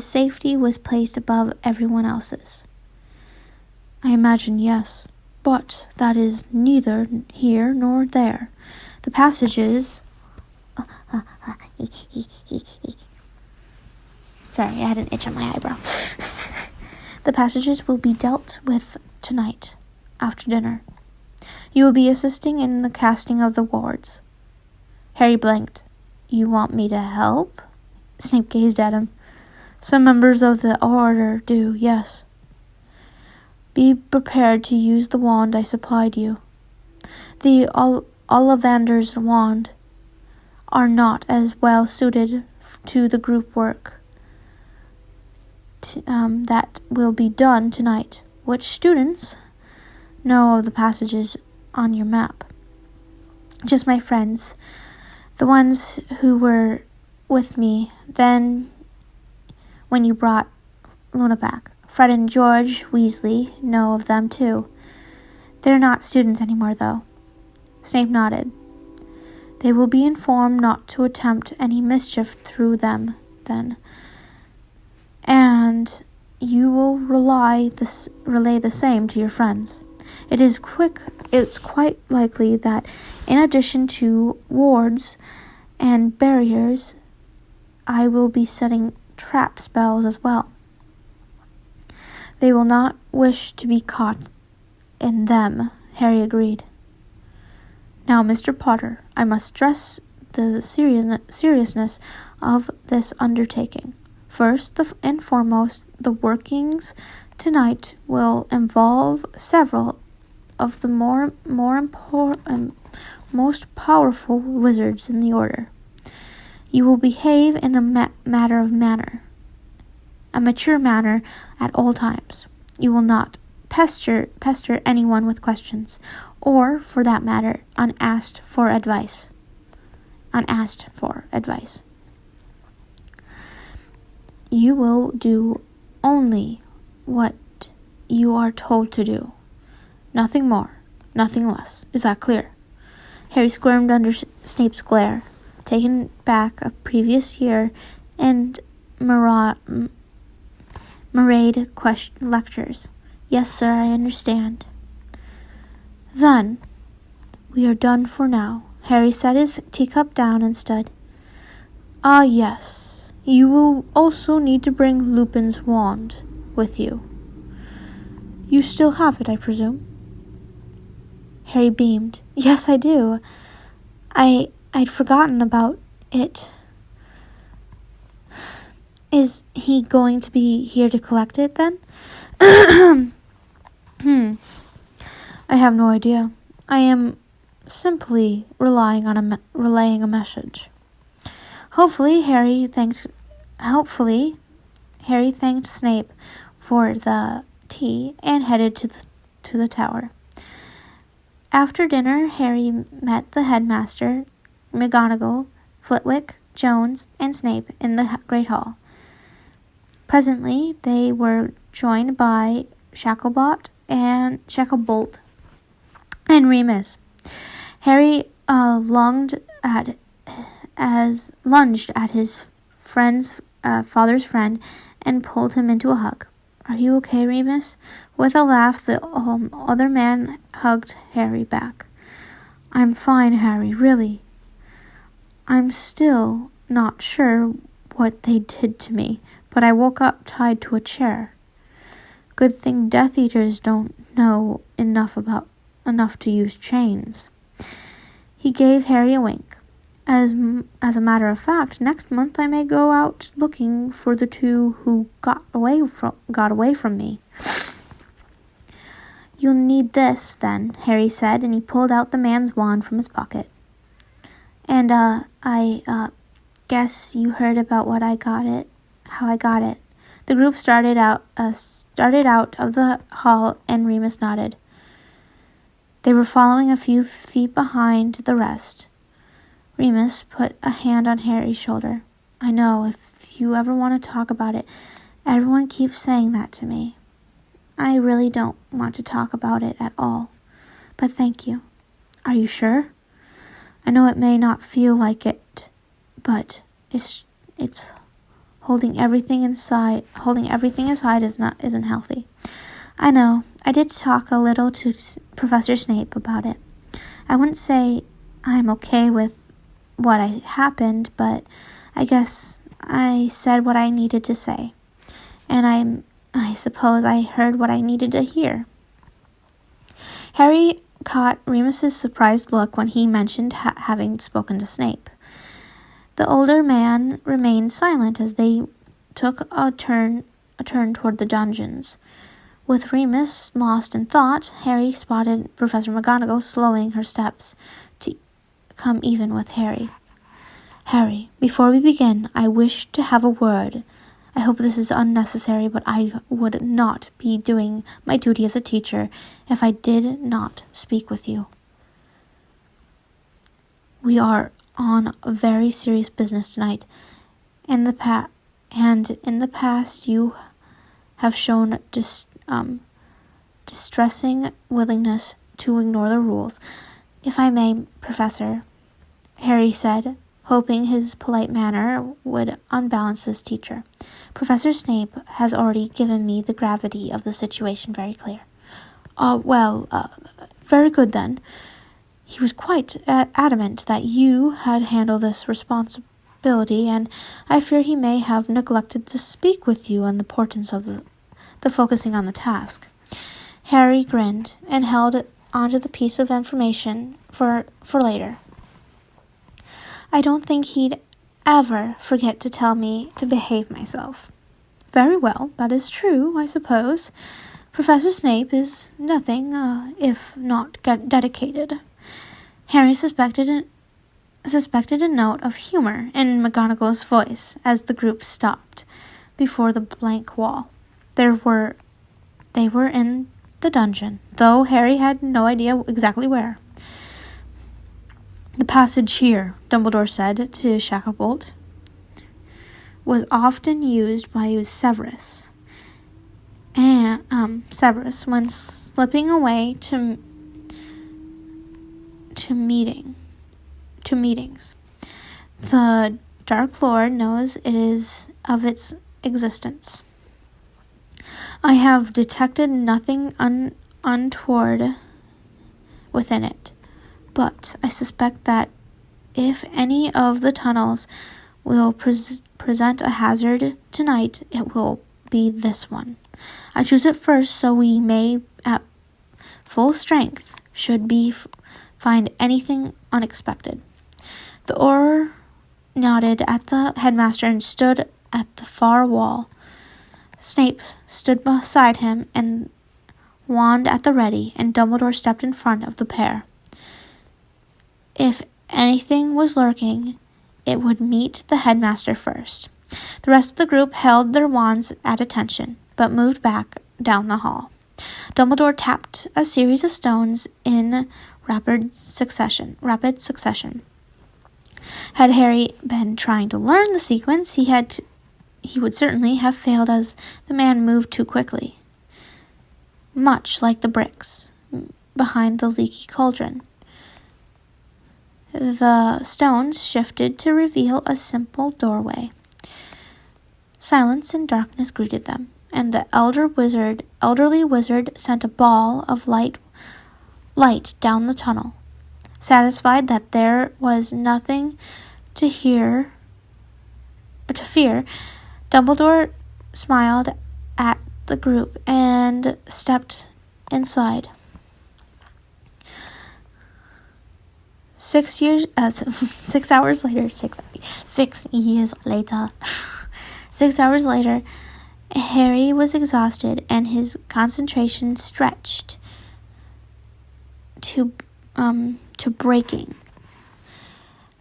safety was placed above everyone else's. I imagine yes, but that is neither here nor there. The passages... Sorry, I had an itch on my eyebrow. The passages will be dealt with tonight, after dinner. You will be assisting in the casting of the wards. Harry blinked. You want me to help? Snape gazed at him. Some members of the order do, yes. Be prepared to use the wand I supplied you. The Ollivander's wand are not as well suited to the group work that will be done tonight. Which students know of the passages on your map? Just my friends, the ones who were with me then when you brought Luna back. Fred and George Weasley know of them too. They're not students anymore, though. Snape nodded. They will be informed not to attempt any mischief through them, then. And you will relay the same to your friends. It's quite likely that in addition to wards and barriers, I will be setting trap spells as well. They will not wish to be caught in them, Harry agreed. Now, Mr. Potter, I must stress the seriousness of this undertaking. First and foremost, the workings tonight will involve several of the most powerful wizards in the order. You will behave in a mature manner at all times. You will not pester anyone with questions, or, for that matter, unasked for advice. You will do only what you are told to do. Nothing more, nothing less. Is that clear? Harry squirmed under Snape's glare, taken back a previous year and marade lectures. Yes, sir, I understand. Then, we are done for now. Harry set his teacup down and stood. Ah, yes. You will also need to bring Lupin's wand with you. You still have it, I presume? Harry beamed. Yes, I do. I'd forgotten about it. Is he going to be here to collect it, then? I have no idea. I am simply relaying a message. Hopefully, Harry thanked Snape for the tea and headed to the tower. After dinner, Harry met the headmaster, McGonagall, Flitwick, Jones, and Snape in the Great Hall. Presently, they were joined by Shacklebolt and Remus. Harry lunged at his father's friend and pulled him into a hug. Are you okay, Remus? With a laugh, the other man hugged Harry back. I'm fine, Harry, really. I'm still not sure what they did to me, but I woke up tied to a chair. Good thing Death Eaters don't know enough to use chains. He gave Harry a wink. As a matter of fact, next month I may go out looking for the two who got away from me. You'll need this, then, Harry said, and he pulled out the man's wand from his pocket. And, I guess you heard about how I got it. The group started out of the hall, and Remus nodded. They were following a few feet behind the rest. Remus put a hand on Harry's shoulder. I know, if you ever want to talk about it, everyone keeps saying that to me. I really don't want to talk about it at all. But thank you. Are you sure? I know it may not feel like it, but it's holding everything inside isn't healthy. I know. I did talk a little to Professor Snape about it. I wouldn't say I'm okay with what happened, but I guess I said what I needed to say. And I suppose I heard what I needed to hear. Harry caught Remus's surprised look when he mentioned having spoken to Snape. The older man remained silent as they took a turn toward the dungeons. With Remus lost in thought, Harry spotted Professor McGonagall slowing her steps to come even with Harry. Harry, before we begin, I wish to have a word. I hope this is unnecessary, but I would not be doing my duty as a teacher if I did not speak with you. We are on a very serious business tonight, and in the past you have shown distressing willingness to ignore the rules. If I may, Professor, Harry said, hoping his polite manner would unbalance his teacher. Professor Snape has already given me the gravity of the situation very clear. Very good then. He was quite adamant that you had handled this responsibility, and I fear he may have neglected to speak with you on the importance of the focusing on the task. Harry grinned and held onto the piece of information for later. I don't think he'd ever forget to tell me to behave myself. Very well, that is true, I suppose. Professor Snape is nothing if not dedicated. Harry suspected a note of humor in McGonagall's voice as the group stopped before the blank wall. They were in the dungeon, though Harry had no idea exactly where. The passage here, Dumbledore said to Shacklebolt, was often used by Severus when slipping away to meetings. The Dark Lord knows it is of its existence. I have detected nothing untoward within it, but I suspect that if any of the tunnels will present a hazard tonight, it will be this one. I choose it first so we may, at full strength, should find anything unexpected. The Auror nodded at the headmaster and stood at the far wall. Snape stood beside him and wand at the ready, and Dumbledore stepped in front of the pair. If anything was lurking, it would meet the headmaster first. The rest of the group held their wands at attention, but moved back down the hall. Dumbledore tapped a series of stones in rapid succession. Had Harry been trying to learn the sequence, he would certainly have failed, as the man moved too quickly, much like the bricks behind the leaky cauldron. The stones shifted to reveal a simple doorway. Silence and darkness greeted them, and the elderly wizard sent a ball of light down the tunnel. Satisfied that there was nothing to fear, Dumbledore smiled at the group and stepped inside. 6 hours later, 6 years later, 6 hours later, Harry was exhausted and his concentration stretched to breaking.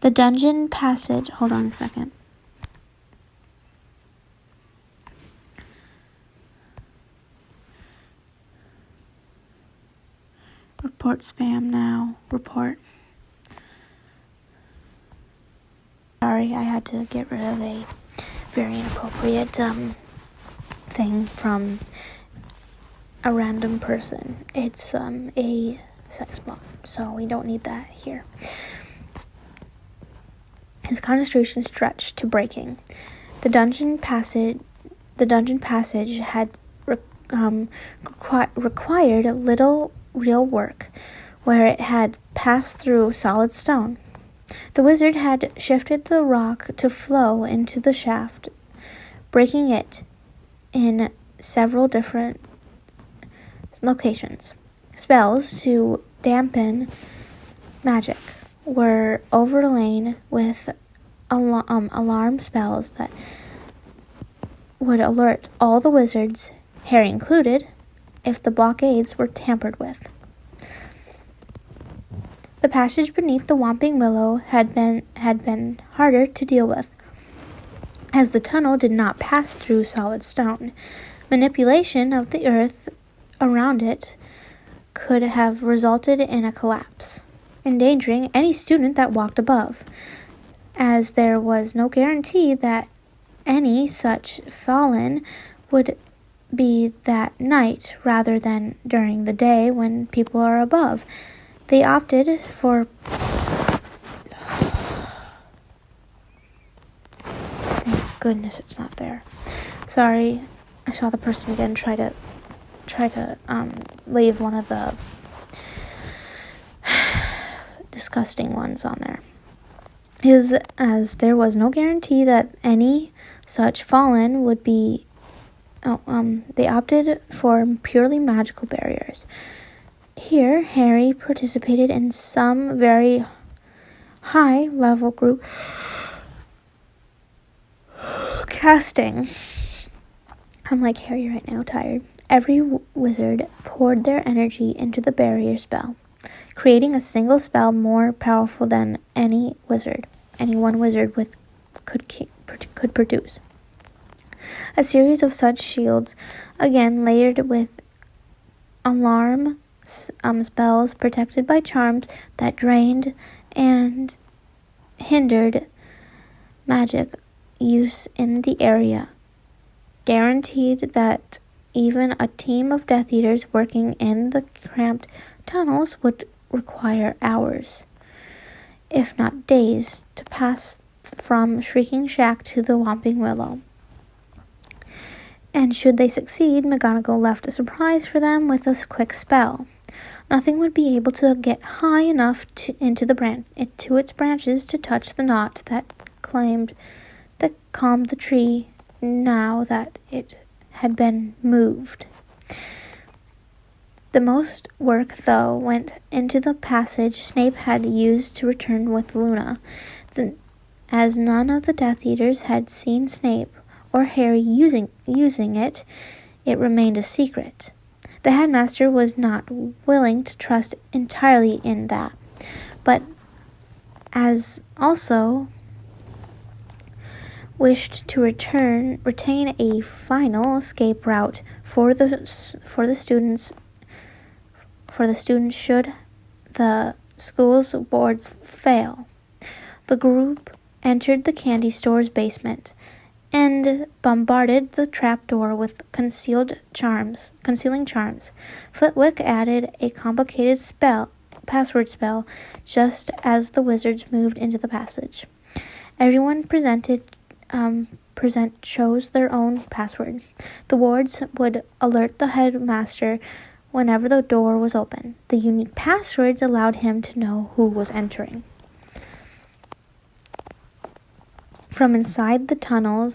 The dungeon passage. Hold on a second. Report spam now. Report. Sorry, I had to get rid of a very inappropriate thing from a random person. It's a sex bot, so we don't need that here. His concentration stretched to breaking. The dungeon passage had required little real work, where it had passed through solid stone. The wizard had shifted the rock to flow into the shaft, breaking it in several different locations. Spells to dampen magic were overlain with alarm spells that would alert all the wizards, Harry included, if the blockades were tampered with. The passage beneath the Whomping Willow had been harder to deal with, as the tunnel did not pass through solid stone. Manipulation of the earth around it could have resulted in a collapse, endangering any student that walked above, as there was no guarantee that any such fallen would be that night rather than during the day when people are above. They opted for thank goodness it's not there. Sorry, I saw the person again try to leave one of the disgusting ones on there. As there was no guarantee that any such fallen would be they opted for purely magical barriers. Here, Harry participated in some very high-level group casting. I'm like Harry right now, tired. Every wizard poured their energy into the barrier spell, creating a single spell more powerful than any one wizard could produce. A series of such shields, again layered with alarm spells protected by charms that drained and hindered magic use in the area, guaranteed that even a team of Death Eaters working in the cramped tunnels would require hours, if not days, to pass from Shrieking Shack to the Whomping Willow. And should they succeed, McGonagall left a surprise for them with a quick spell. Nothing would be able to get high enough to its branches to touch the knot that calmed the tree now that it had been moved. The most work, though, went into the passage Snape had used to return with Luna. As none of the Death Eaters had seen Snape or Harry using it, it remained a secret. The headmaster was not willing to trust entirely in that, but as also wished to retain a final escape route for the students should the school's boards fail. The group entered the candy store's basement and bombarded the trapdoor with concealing charms. Flitwick added a complicated password spell, just as the wizards moved into the passage. Everyone chose their own password. The wards would alert the headmaster whenever the door was open. The unique passwords allowed him to know who was entering. From inside the tunnel,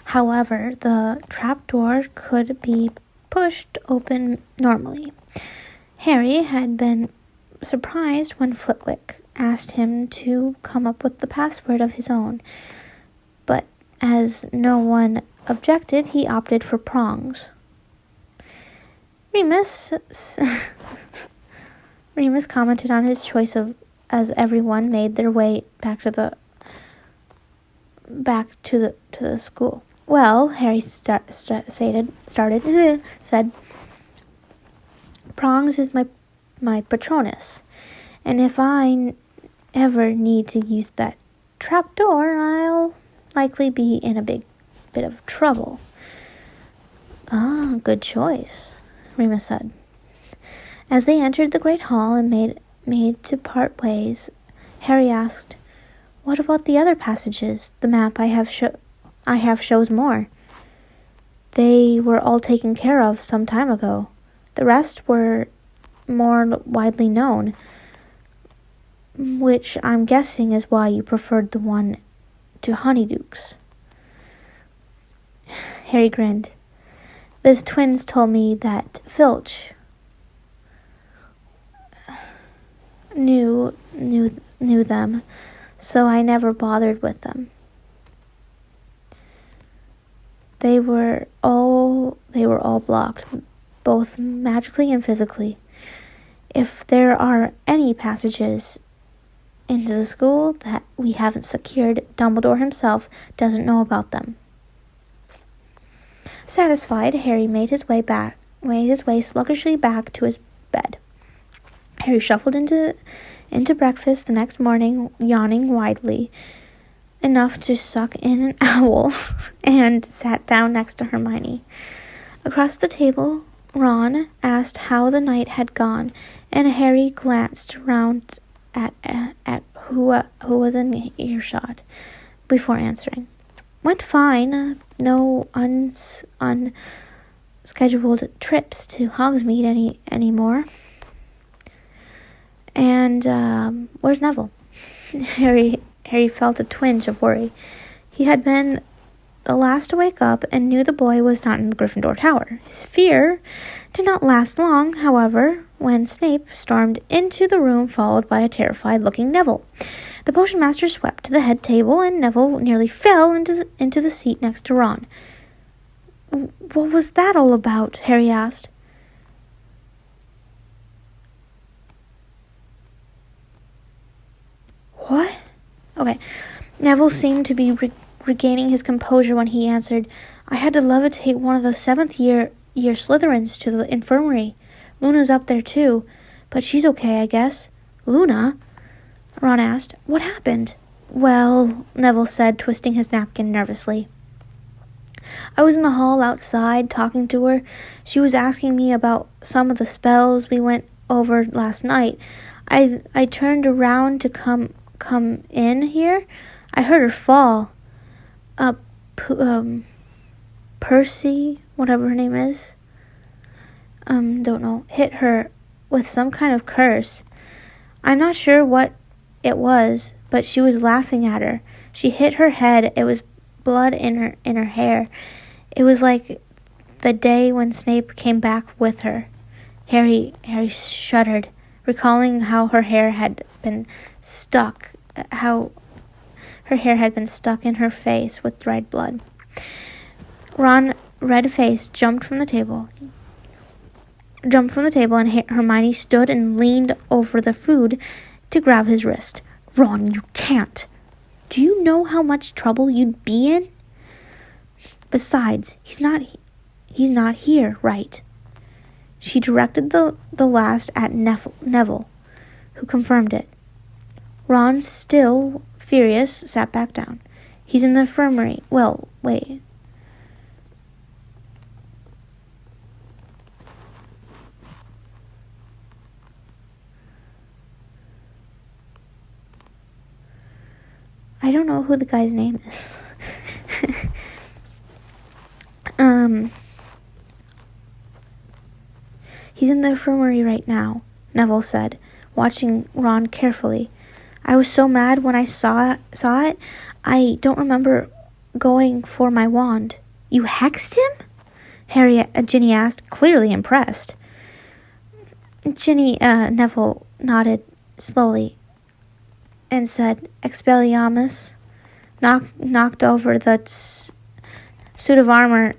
however, the trapdoor could be pushed open normally. Harry had been surprised when Flitwick asked him to come up with the password of his own, but as no one objected, he opted for prongs. Remus commented on his choice as everyone made their way back to the school. Well, Harry said, Prongs is my Patronus, and if I ever need to use that trapdoor, I'll likely be in a big bit of trouble. Ah, good choice, Remus said. As they entered the great hall and made to part ways, Harry asked, "What about the other passages? The map I have shows more." "They were all taken care of some time ago. The rest were more widely known, which I'm guessing is why you preferred the one to Honeydukes." Harry grinned. "Those twins told me that Filch knew them, so I never bothered with them. They were all blocked, both magically and physically. If there are any passages into the school that we haven't secured, Dumbledore himself doesn't know about them." Satisfied, Harry made his way sluggishly back to his bed. Harry shuffled into breakfast the next morning, yawning widely, enough to suck in an owl, and sat down next to Hermione. Across the table, Ron asked how the night had gone, and Harry glanced around at who was in earshot before answering. "Went fine. No unscheduled trips to Hogsmeade anymore. And where's Neville?" Harry felt a twinge of worry. He had been the last to wake up and knew the boy was not in the Gryffindor Tower. His fear did not last long, however, when Snape stormed into the room followed by a terrified-looking Neville. The potion master swept to the head table, and Neville nearly fell into the seat next to Ron. "What was that all about?" Harry asked. "What?" Okay. Neville seemed to be regaining his composure when he answered, "I had to levitate one of the 7th-year Slytherins to the infirmary. Luna's up there too, but she's okay, I guess." "Luna?" Ron asked. "What happened?" "Well," Neville said, twisting his napkin nervously, "I was in the hall outside talking to her. She was asking me about some of the spells we went over last night. I turned around to come in here. I heard her fall. Percy, whatever her name is, don't know, hit her with some kind of curse. I'm not sure what it was, but she was laughing at her. She hit her head. It was blood in her hair. It was like the day when Snape came back with her." Harry shuddered, recalling how her hair had been stuck in her face with dried blood. Ron, red-faced, jumped from the table, and Hermione stood and leaned over the food to grab his wrist. "Ron, you can't. Do you know how much trouble you'd be in? Besides, he's not here, right?" She directed the last at Neville, who confirmed it. Ron, still furious, sat back down. "He's in the infirmary. Well, wait. I don't know who the guy's name is." "He's in the infirmary right now," Neville said, watching Ron carefully. "I was so mad when I saw it, I don't remember going for my wand." "You hexed him?" Ginny asked, clearly impressed. Neville nodded slowly and said, Expelliarmus, knocked over the suit of armor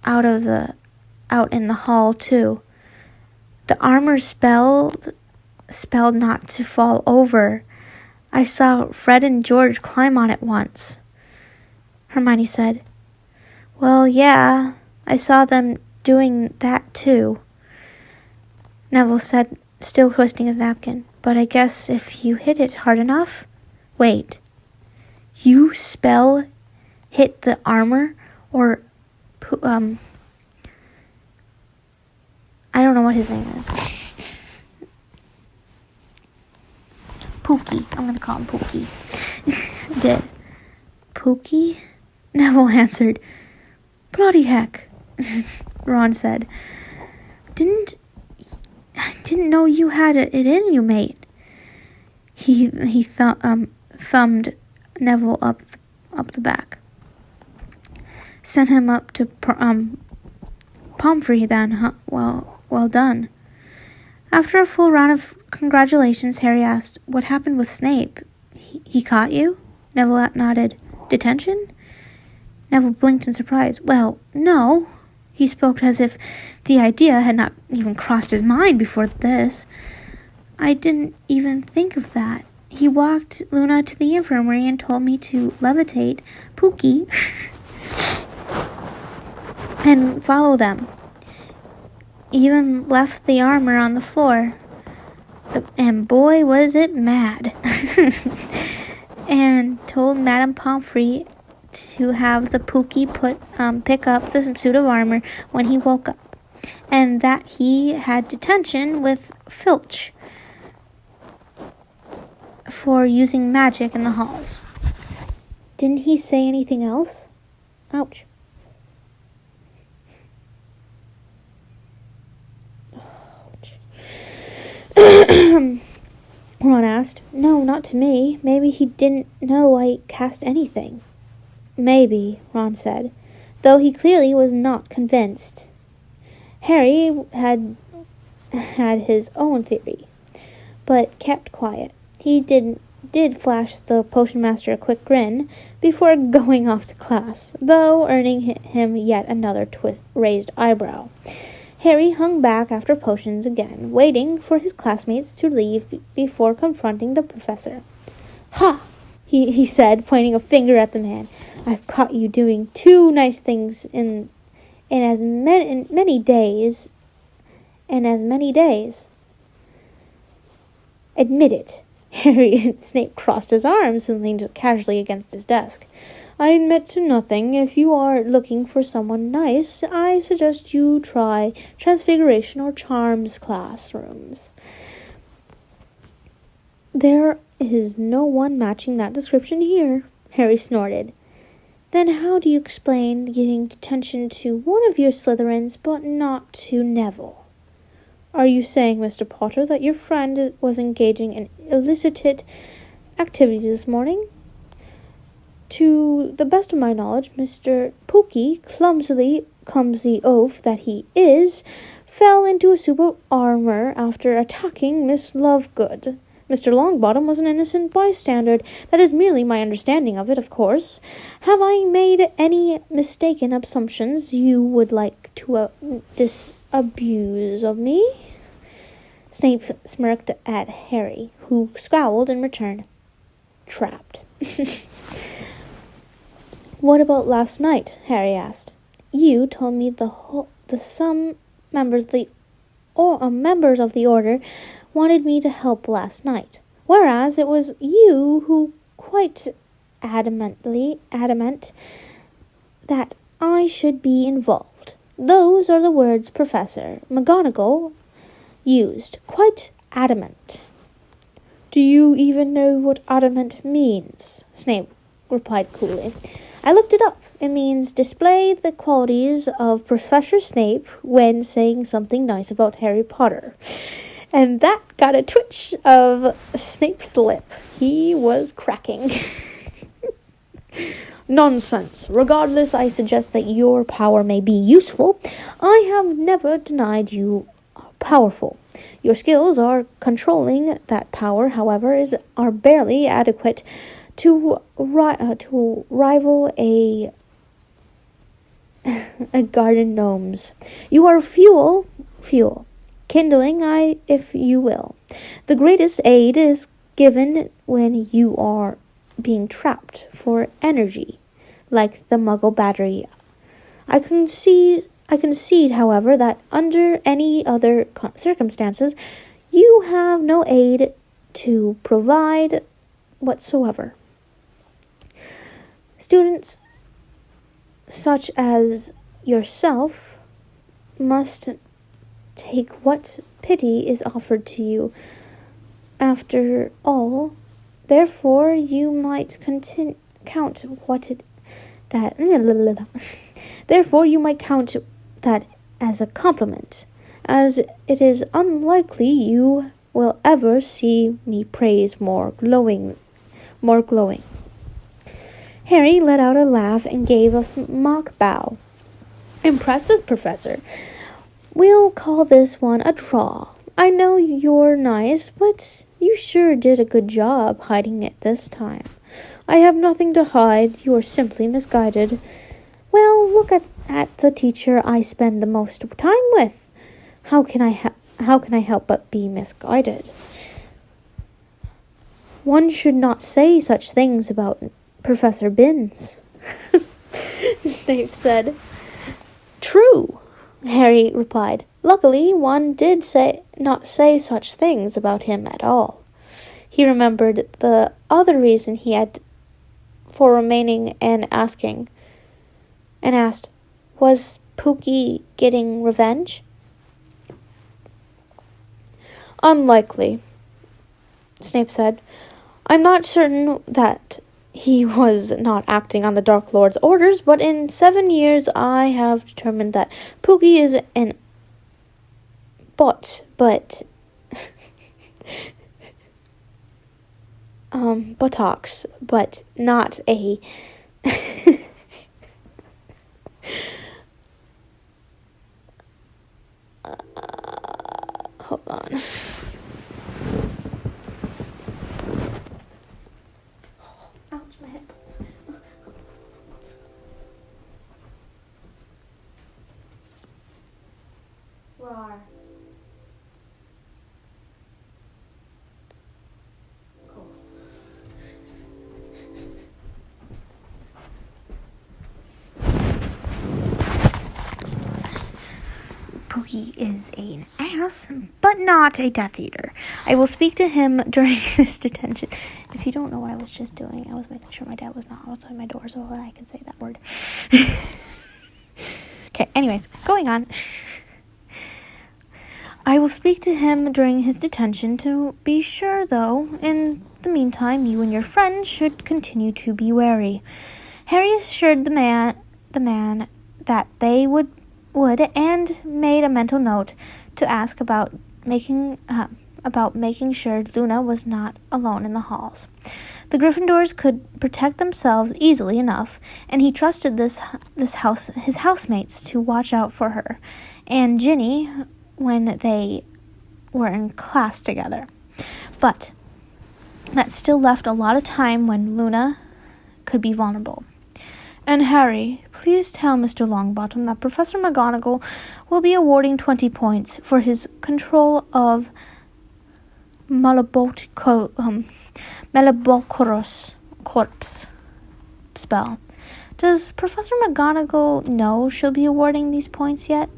out in the hall too. The armor spelled not to fall over. I saw Fred and George climb on it once. Hermione said, Well, yeah, I saw them doing that too. Neville said, still twisting his napkin. But I guess if you hit it hard enough... Wait. You spell hit the armor? Or, I don't know what his name is. Pookie. I'm going to call him Pookie. Did. Pookie? Neville answered. Bloody heck. Ron said. I didn't know you had it in you, mate. He thumbed Neville up the back. Sent him up to Pomfrey then, huh? Well done. After a full round of congratulations, Harry asked, What happened with Snape? He caught you? Neville nodded. Detention? Neville blinked in surprise. Well, no. He spoke as if the idea had not even crossed his mind before this. I didn't even think of that. He walked Luna to the infirmary and told me to levitate Pookie and follow them. Even left the armor on the floor. And boy, was it mad. And told Madame Pomfrey to have the Pookie pick up the suit of armor when he woke up, and that he had detention with Filch for using magic in the halls. Didn't he say anything else? Ouch. Ron asked. No, not to me. Maybe he didn't know I cast anything. Maybe, Ron said, though he clearly was not convinced. Harry had his own theory, but kept quiet. He did flash the potion master a quick grin before going off to class, though earning him yet another raised eyebrow. Harry hung back after potions again, waiting for his classmates to leave before confronting the professor. Ha! He said, pointing a finger at the man. I've caught you doing 2 nice things in as many days. Admit it. Harry Snape crossed his arms and leaned casually against his desk. I admit to nothing. If you are looking for someone nice, I suggest you try Transfiguration or Charms classrooms. There is no one matching that description here, Harry snorted. Then how do you explain giving detention to one of your Slytherins, but not to Neville? Are you saying, Mr. Potter, that your friend was engaging in illicit activities this morning? To the best of my knowledge, Mr. Pookie, clumsy oaf that he is, fell into a suit of armor after attacking Miss Lovegood. Mr. Longbottom was an innocent bystander. That is merely my understanding of it, of course. Have I made any mistaken assumptions you would like to disabuse of me? Snape smirked at Harry, who scowled and returned. Trapped. What about last night? Harry asked. You told me some members of the order wanted me to help last night, whereas it was you who quite adamant that I should be involved. Those are the words Professor McGonagall used. Quite adamant. Do you even know what adamant means? Snape replied coolly. I looked it up. It means display the qualities of Professor Snape when saying something nice about Harry Potter. And that got a twitch of Snape's lip. He was cracking. Nonsense. Regardless, I suggest that your power may be useful. I have never denied you powerful. Your skills are controlling that power, however, are barely adequate to rival a garden gnome's. You are fuel, kindling, if you will. The greatest aid is given when you are being trapped for energy, like the Muggle battery. I concede, however, that under any other circumstances, you have no aid to provide whatsoever. Students such as yourself must take what pity is offered to you. After all, therefore, you might count Therefore, you might count that as a compliment, as it is unlikely you will ever see me praise more glowing. Harry let out a laugh and gave a mock bow. Impressive, Professor. We'll call this one a draw. I know you're nice, but you sure did a good job hiding it this time. I have nothing to hide. You are simply misguided. Well, look at the teacher I spend the most time with. How can I help but be misguided? One should not say such things about Professor Binns, Snape said. True, Harry replied. Luckily, one did not say such things about him at all. He remembered the other reason he had for remaining and asked, was Pookie getting revenge? Unlikely, Snape said. I'm not certain that he was not acting on the Dark Lord's orders, but in 7 years I have determined that Pookie is an buttocks, but not a hold on. Ouch, my head. Roar. Cool. Pookie is an ass, but not a Death Eater. I will speak to him during this detention. If you don't know what I was just doing, I was making sure my dad was not outside my door so I can say that word. Okay, anyways, going on. I will speak to him during his detention to be sure, though. In the meantime, you and your friend should continue to be wary. Harry assured the man that they would and made a mental note to ask about making sure Luna was not alone in the halls. The Gryffindors could protect themselves easily enough, and he trusted his housemates to watch out for her and Ginny when they were in class together. But that still left a lot of time when Luna could be vulnerable. And Harry, please tell Mr. Longbottom that Professor McGonagall will be awarding 20 points for his control of Malebolcorus corpse spell. Does Professor McGonagall know she'll be awarding these points yet?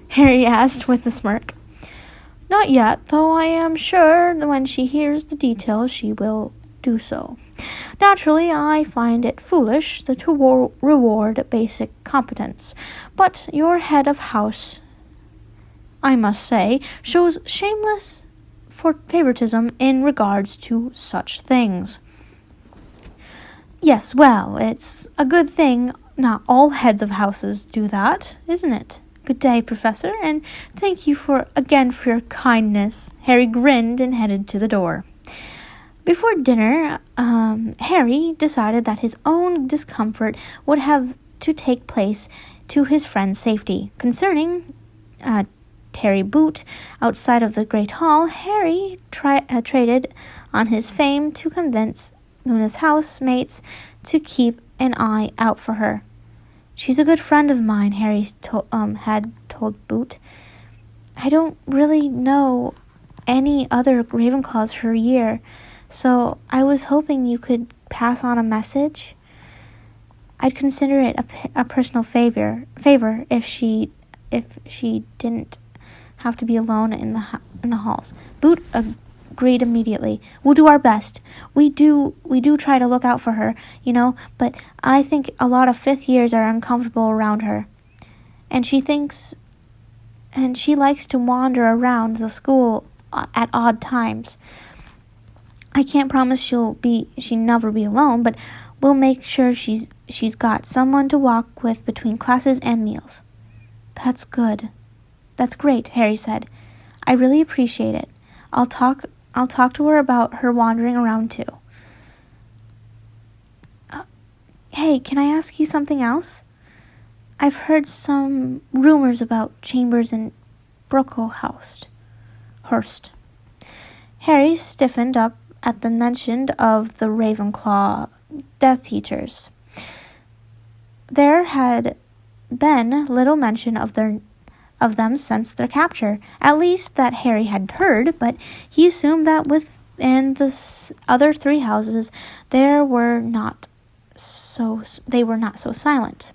Harry asked with a smirk. Not yet, though I am sure that when she hears the details she will do so. Naturally, I find it foolish to reward basic competence, but your head of house, I must say, shows shameless favoritism in regards to such things. Yes, well, it's a good thing not all heads of houses do that, isn't it? Good day, Professor, and thank you again for your kindness. Harry grinned and headed to the door. Before dinner, Harry decided that his own discomfort would have to take place to his friend's safety. Concerning Terry Boot outside of the Great Hall, Harry traded on his fame to convince Luna's housemates to keep an eye out for her. "She's a good friend of mine," Harry had told Boot. "I don't really know any other Ravenclaws her year, so I was hoping you could pass on a message. I'd consider it a personal favor if she didn't have to be alone in the halls." Boot agreed immediately. "We'll do our best. We do try to look out for her, but I think a lot of fifth years are uncomfortable around her. And she likes to wander around the school at odd times. I can't promise she'll never be alone, but we'll make sure she's got someone to walk with between classes and meals." "That's good. That's great," Harry said. "I really appreciate it. I'll talk to her about her wandering around too." Hey, can I ask you something else? I've heard some rumors about Chambers and Brooklehurst. Harry stiffened up at the mention of the Ravenclaw Death Eaters. There had been little mention of them since their capture, at least that Harry had heard, but he assumed that within the other three houses they were not so silent.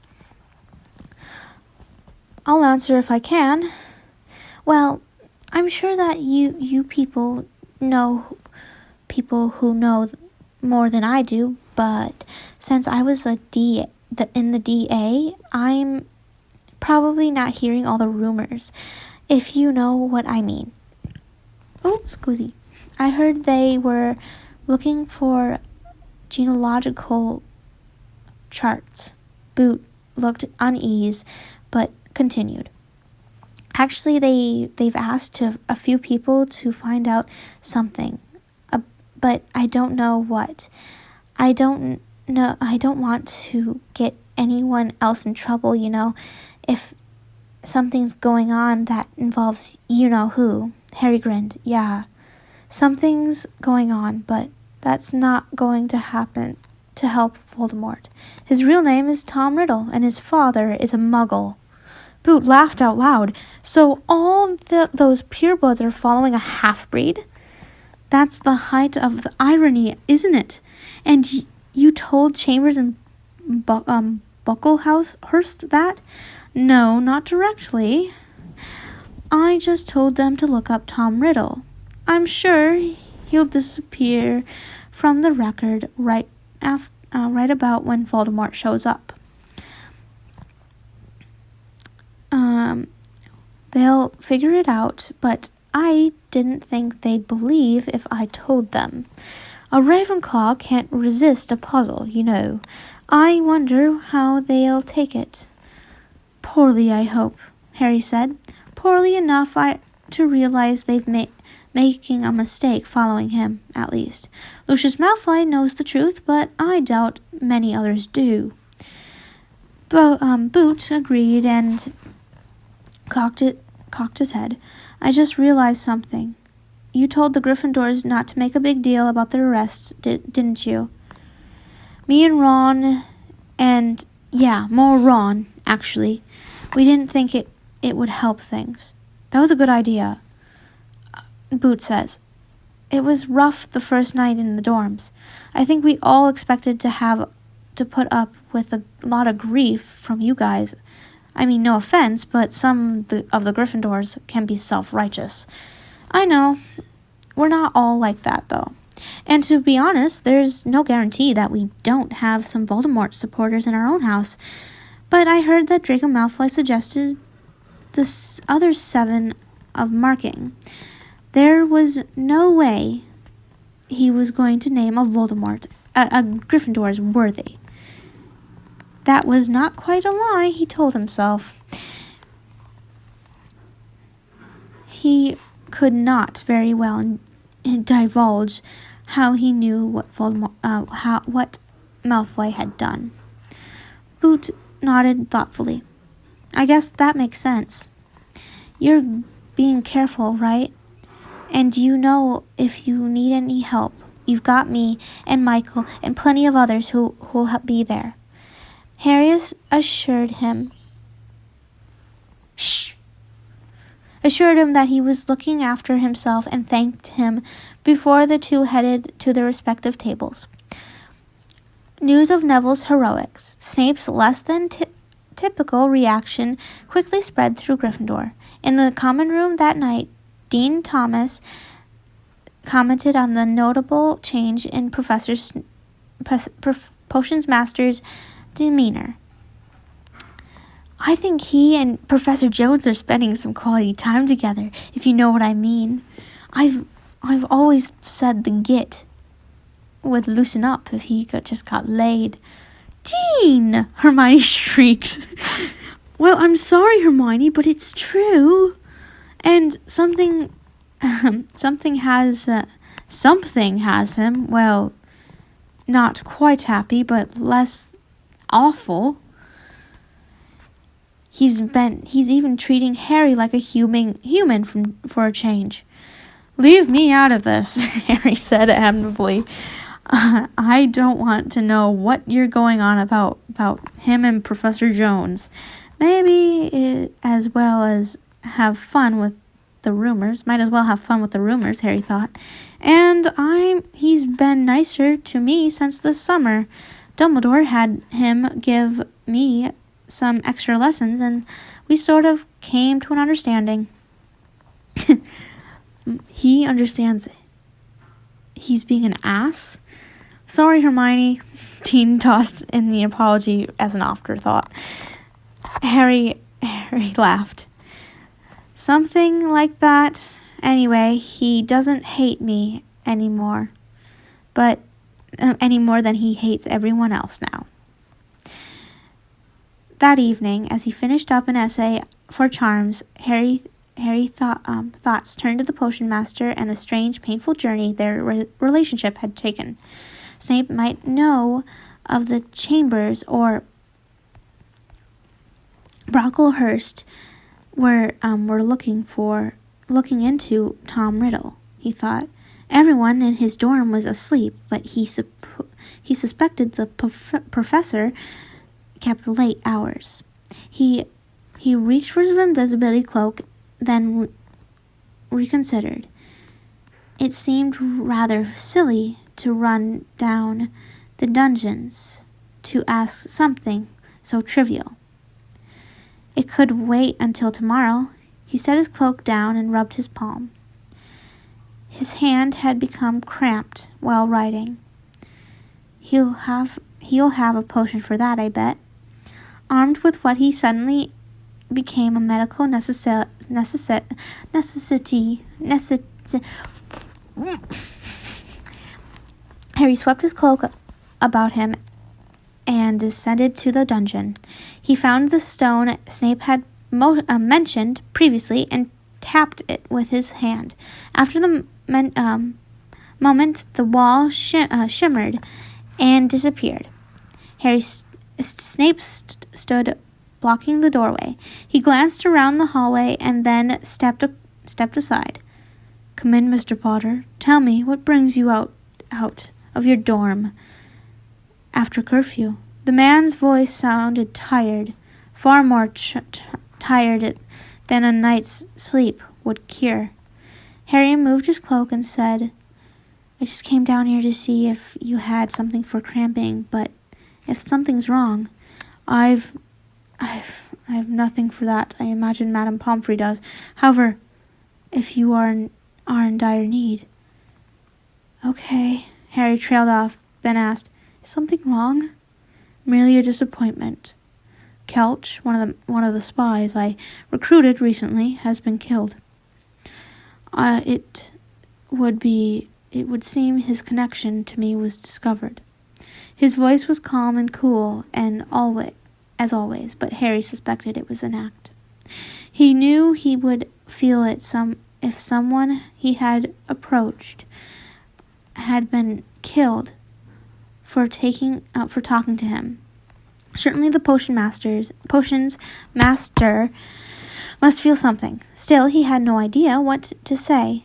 "I'll answer if I can. Well, I'm sure that you people know people who know more than I do, but since I was in the DA, I'm probably not hearing all the rumors, if you know what I mean." "Oh, scusi. I heard they were looking for genealogical charts." Boot looked uneasy, but continued. "Actually, they've asked a few people to find out something, but I don't know what. I don't want to get anyone else in trouble, if something's going on that involves you-know-who." Harry grinned. "Yeah, something's going on, but that's not going to happen to help Voldemort. His real name is Tom Riddle, and his father is a muggle." Boot laughed out loud. "So all those purebloods are following a half-breed? That's the height of the irony, isn't it? And you told Chambers and Brooklehurst that?" "No, not directly. I just told them to look up Tom Riddle. I'm sure he'll disappear from the record right about when Voldemort shows up. They'll figure it out, but I didn't think they'd believe if I told them. A Ravenclaw can't resist a puzzle, I wonder how they'll take it." "Poorly, I hope," Harry said. "Poorly enough to realize they've making a mistake following him, at least. Lucius Malfoy knows the truth, but I doubt many others do." Boot agreed and cocked his head. "I just realized something. You told the Gryffindors not to make a big deal about their arrests, didn't you?" "Me and Ron, and more Ron, actually. We didn't think it would help things." "That was a good idea," Boot says. "It was rough the first night in the dorms. I think we all expected to have to put up with a lot of grief from you guys. I mean, no offense, but some of the Gryffindors can be self-righteous. I know. We're not all like that, though. And to be honest, there's no guarantee that we don't have some Voldemort supporters in our own house. But I heard that Draco Malfoy suggested the other 7 of marking. There was no way he was going to name a Gryffindor as worthy. That was not quite a lie, he told himself. He could not very well divulge how he knew what Malfoy had done. Boot nodded thoughtfully. "I guess that makes sense. You're being careful, right? And you know if you need any help, you've got me and Michael and plenty of others who'll be there. Harry assured him that he was looking after himself and thanked him before the two headed to their respective tables. News of Neville's heroics, Snape's less than typical reaction quickly spread through Gryffindor. In the common room that night, Dean Thomas commented on the notable change in Potions Master's demeanor. I think he and Professor Jones are spending some quality time together, if you know what I mean. I've always said the Git would loosen up if he just got laid. Dean! Hermione shrieked. Well, I'm sorry, Hermione, but it's true. And something has him, well, not quite happy, but less awful. He's even treating Harry like a human for a change. Leave me out of this, Harry said amiably. I don't want to know what you're going on about him and Professor Jones. Maybe as well as have fun with the rumors. Might as well have fun with the rumors, Harry thought. And he's been nicer to me since the summer. Dumbledore had him give me some extra lessons, and we sort of came to an understanding. He understands he's being an ass? Sorry, Hermione. Dean tossed in the apology as an afterthought. Harry laughed. Something like that. Anyway, he doesn't hate me anymore, but any more than he hates everyone else now. That evening, as he finished up an essay for charms, thoughts turned to the Potion Master and the strange, painful journey their relationship had taken. Snape might know of the chambers, or Brocklehurst were looking into Tom Riddle. He thought everyone in his dorm was asleep, but he suspected the professor kept late hours. He reached for his invisibility cloak, then reconsidered. It seemed rather silly to run down the dungeons to ask something so trivial. It could wait until tomorrow. He set his cloak down and rubbed his palm. His hand had become cramped while writing. He'll have a potion for that, I bet. Armed with what he suddenly became a medical necessity. Harry swept his cloak about him and descended to the dungeon. He found the stone Snape had mentioned previously and tapped it with his hand. After the moment, the wall shimmered and disappeared. Snape stood blocking the doorway. He glanced around the hallway and then stepped aside. Come in, Mr. Potter. Tell me, what brings you out of your dorm after curfew? The man's voice sounded tired, far more tired than a night's sleep would cure. Harry moved his cloak and said, I just came down here to see if you had something for cramping, but if something's wrong, I've nothing for that. I imagine Madame Pomfrey does. However, if you are in dire need. Okay. Harry trailed off, then asked, Is something wrong? Merely a disappointment. Kelch, one of the spies I recruited recently, has been killed. It would seem his connection to me was discovered. His voice was calm and cool, as always, but Harry suspected it was an act. He knew he would feel it if someone he had approached had been killed for talking to him. Certainly the potions master must feel something. Still, he had no idea what to say.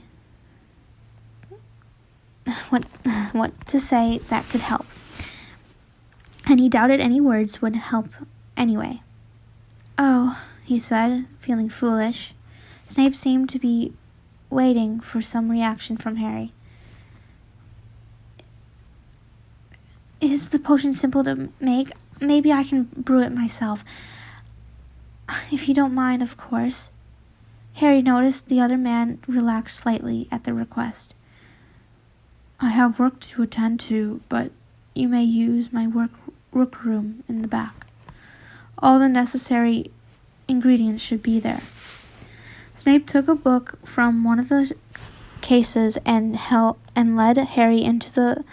What to say that could help. And he doubted any words would help anyway. "Oh," he said, feeling foolish. Snape seemed to be waiting for some reaction from Harry. "Is the potion simple to make? Maybe I can brew it myself. If you don't mind, of course." Harry noticed the other man relaxed slightly at the request. "I have work to attend to, but you may use my workroom in the back. All the necessary ingredients should be there." Snape took a book from one of the cases and led Harry into the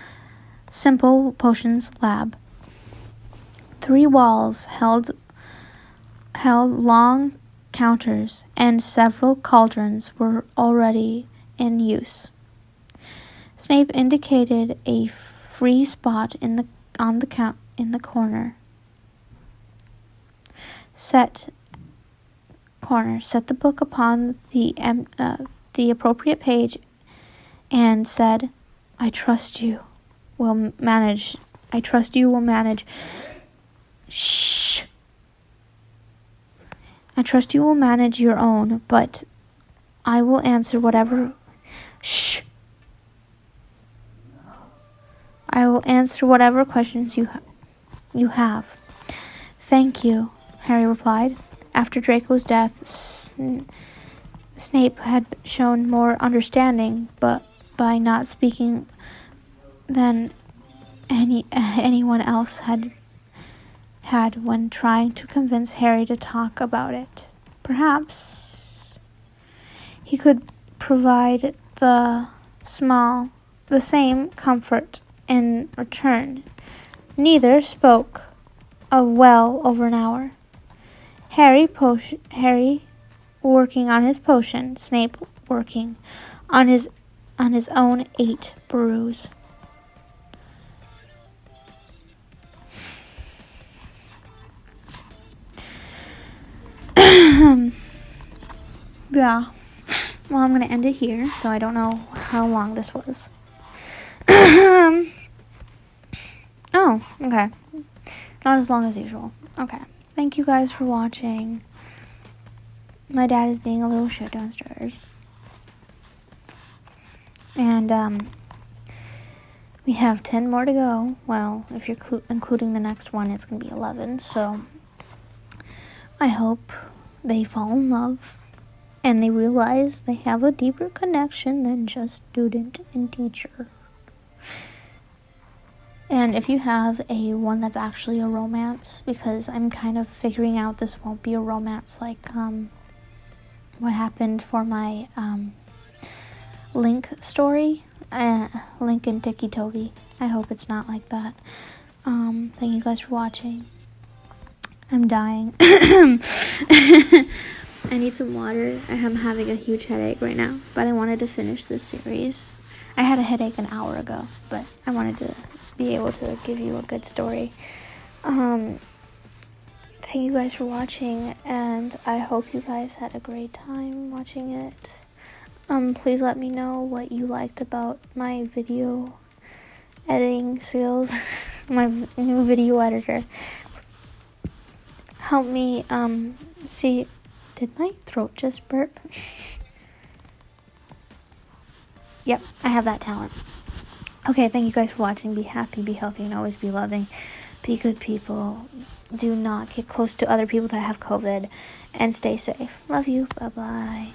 simple potions lab. 3 walls held long counters, and several cauldrons were already in use. Snape indicated a free spot in the corner. Set the book upon the appropriate page, and said, I trust you will manage. Shh. I trust you will manage your own, but I will answer whatever. Shh. I will answer whatever questions you have. Thank you, Harry replied. After Draco's death, Snape had shown more understanding, but by not speaking than anyone else had when trying to convince Harry to talk about it. Perhaps he could provide the same comfort in return. Neither spoke of well over an hour. Harry working on his potion, Snape working on his own 8 brews. Yeah. Well, I'm going to end it here, so I don't know how long this was. Oh, okay. Not as long as usual. Okay. Thank you guys for watching. My dad is being a little shit downstairs. And, we have 10 more to go. Well, if you're including the next one, it's going to be 11. So, I hope they fall in love and they realize they have a deeper connection than just student and teacher. And if you have one that's actually a romance, because I'm kind of figuring out this won't be a romance like what happened for my Link story, Link and Tiki Toby. I hope it's not like that. Thank you guys for watching. I'm dying. I need some water. I am having a huge headache right now, but I wanted to finish this series. I had a headache an hour ago, but I wanted to be able to give you a good story. Thank you guys for watching, and I hope you guys had a great time watching it. Please let me know what you liked about my video editing skills, my new video editor. Help me, see, did my throat just burp? Yep, I have that talent. Okay, thank you guys for watching. Be happy, be healthy, and always be loving. Be good people. Do not get close to other people that have COVID, and stay safe. Love you. Bye-bye.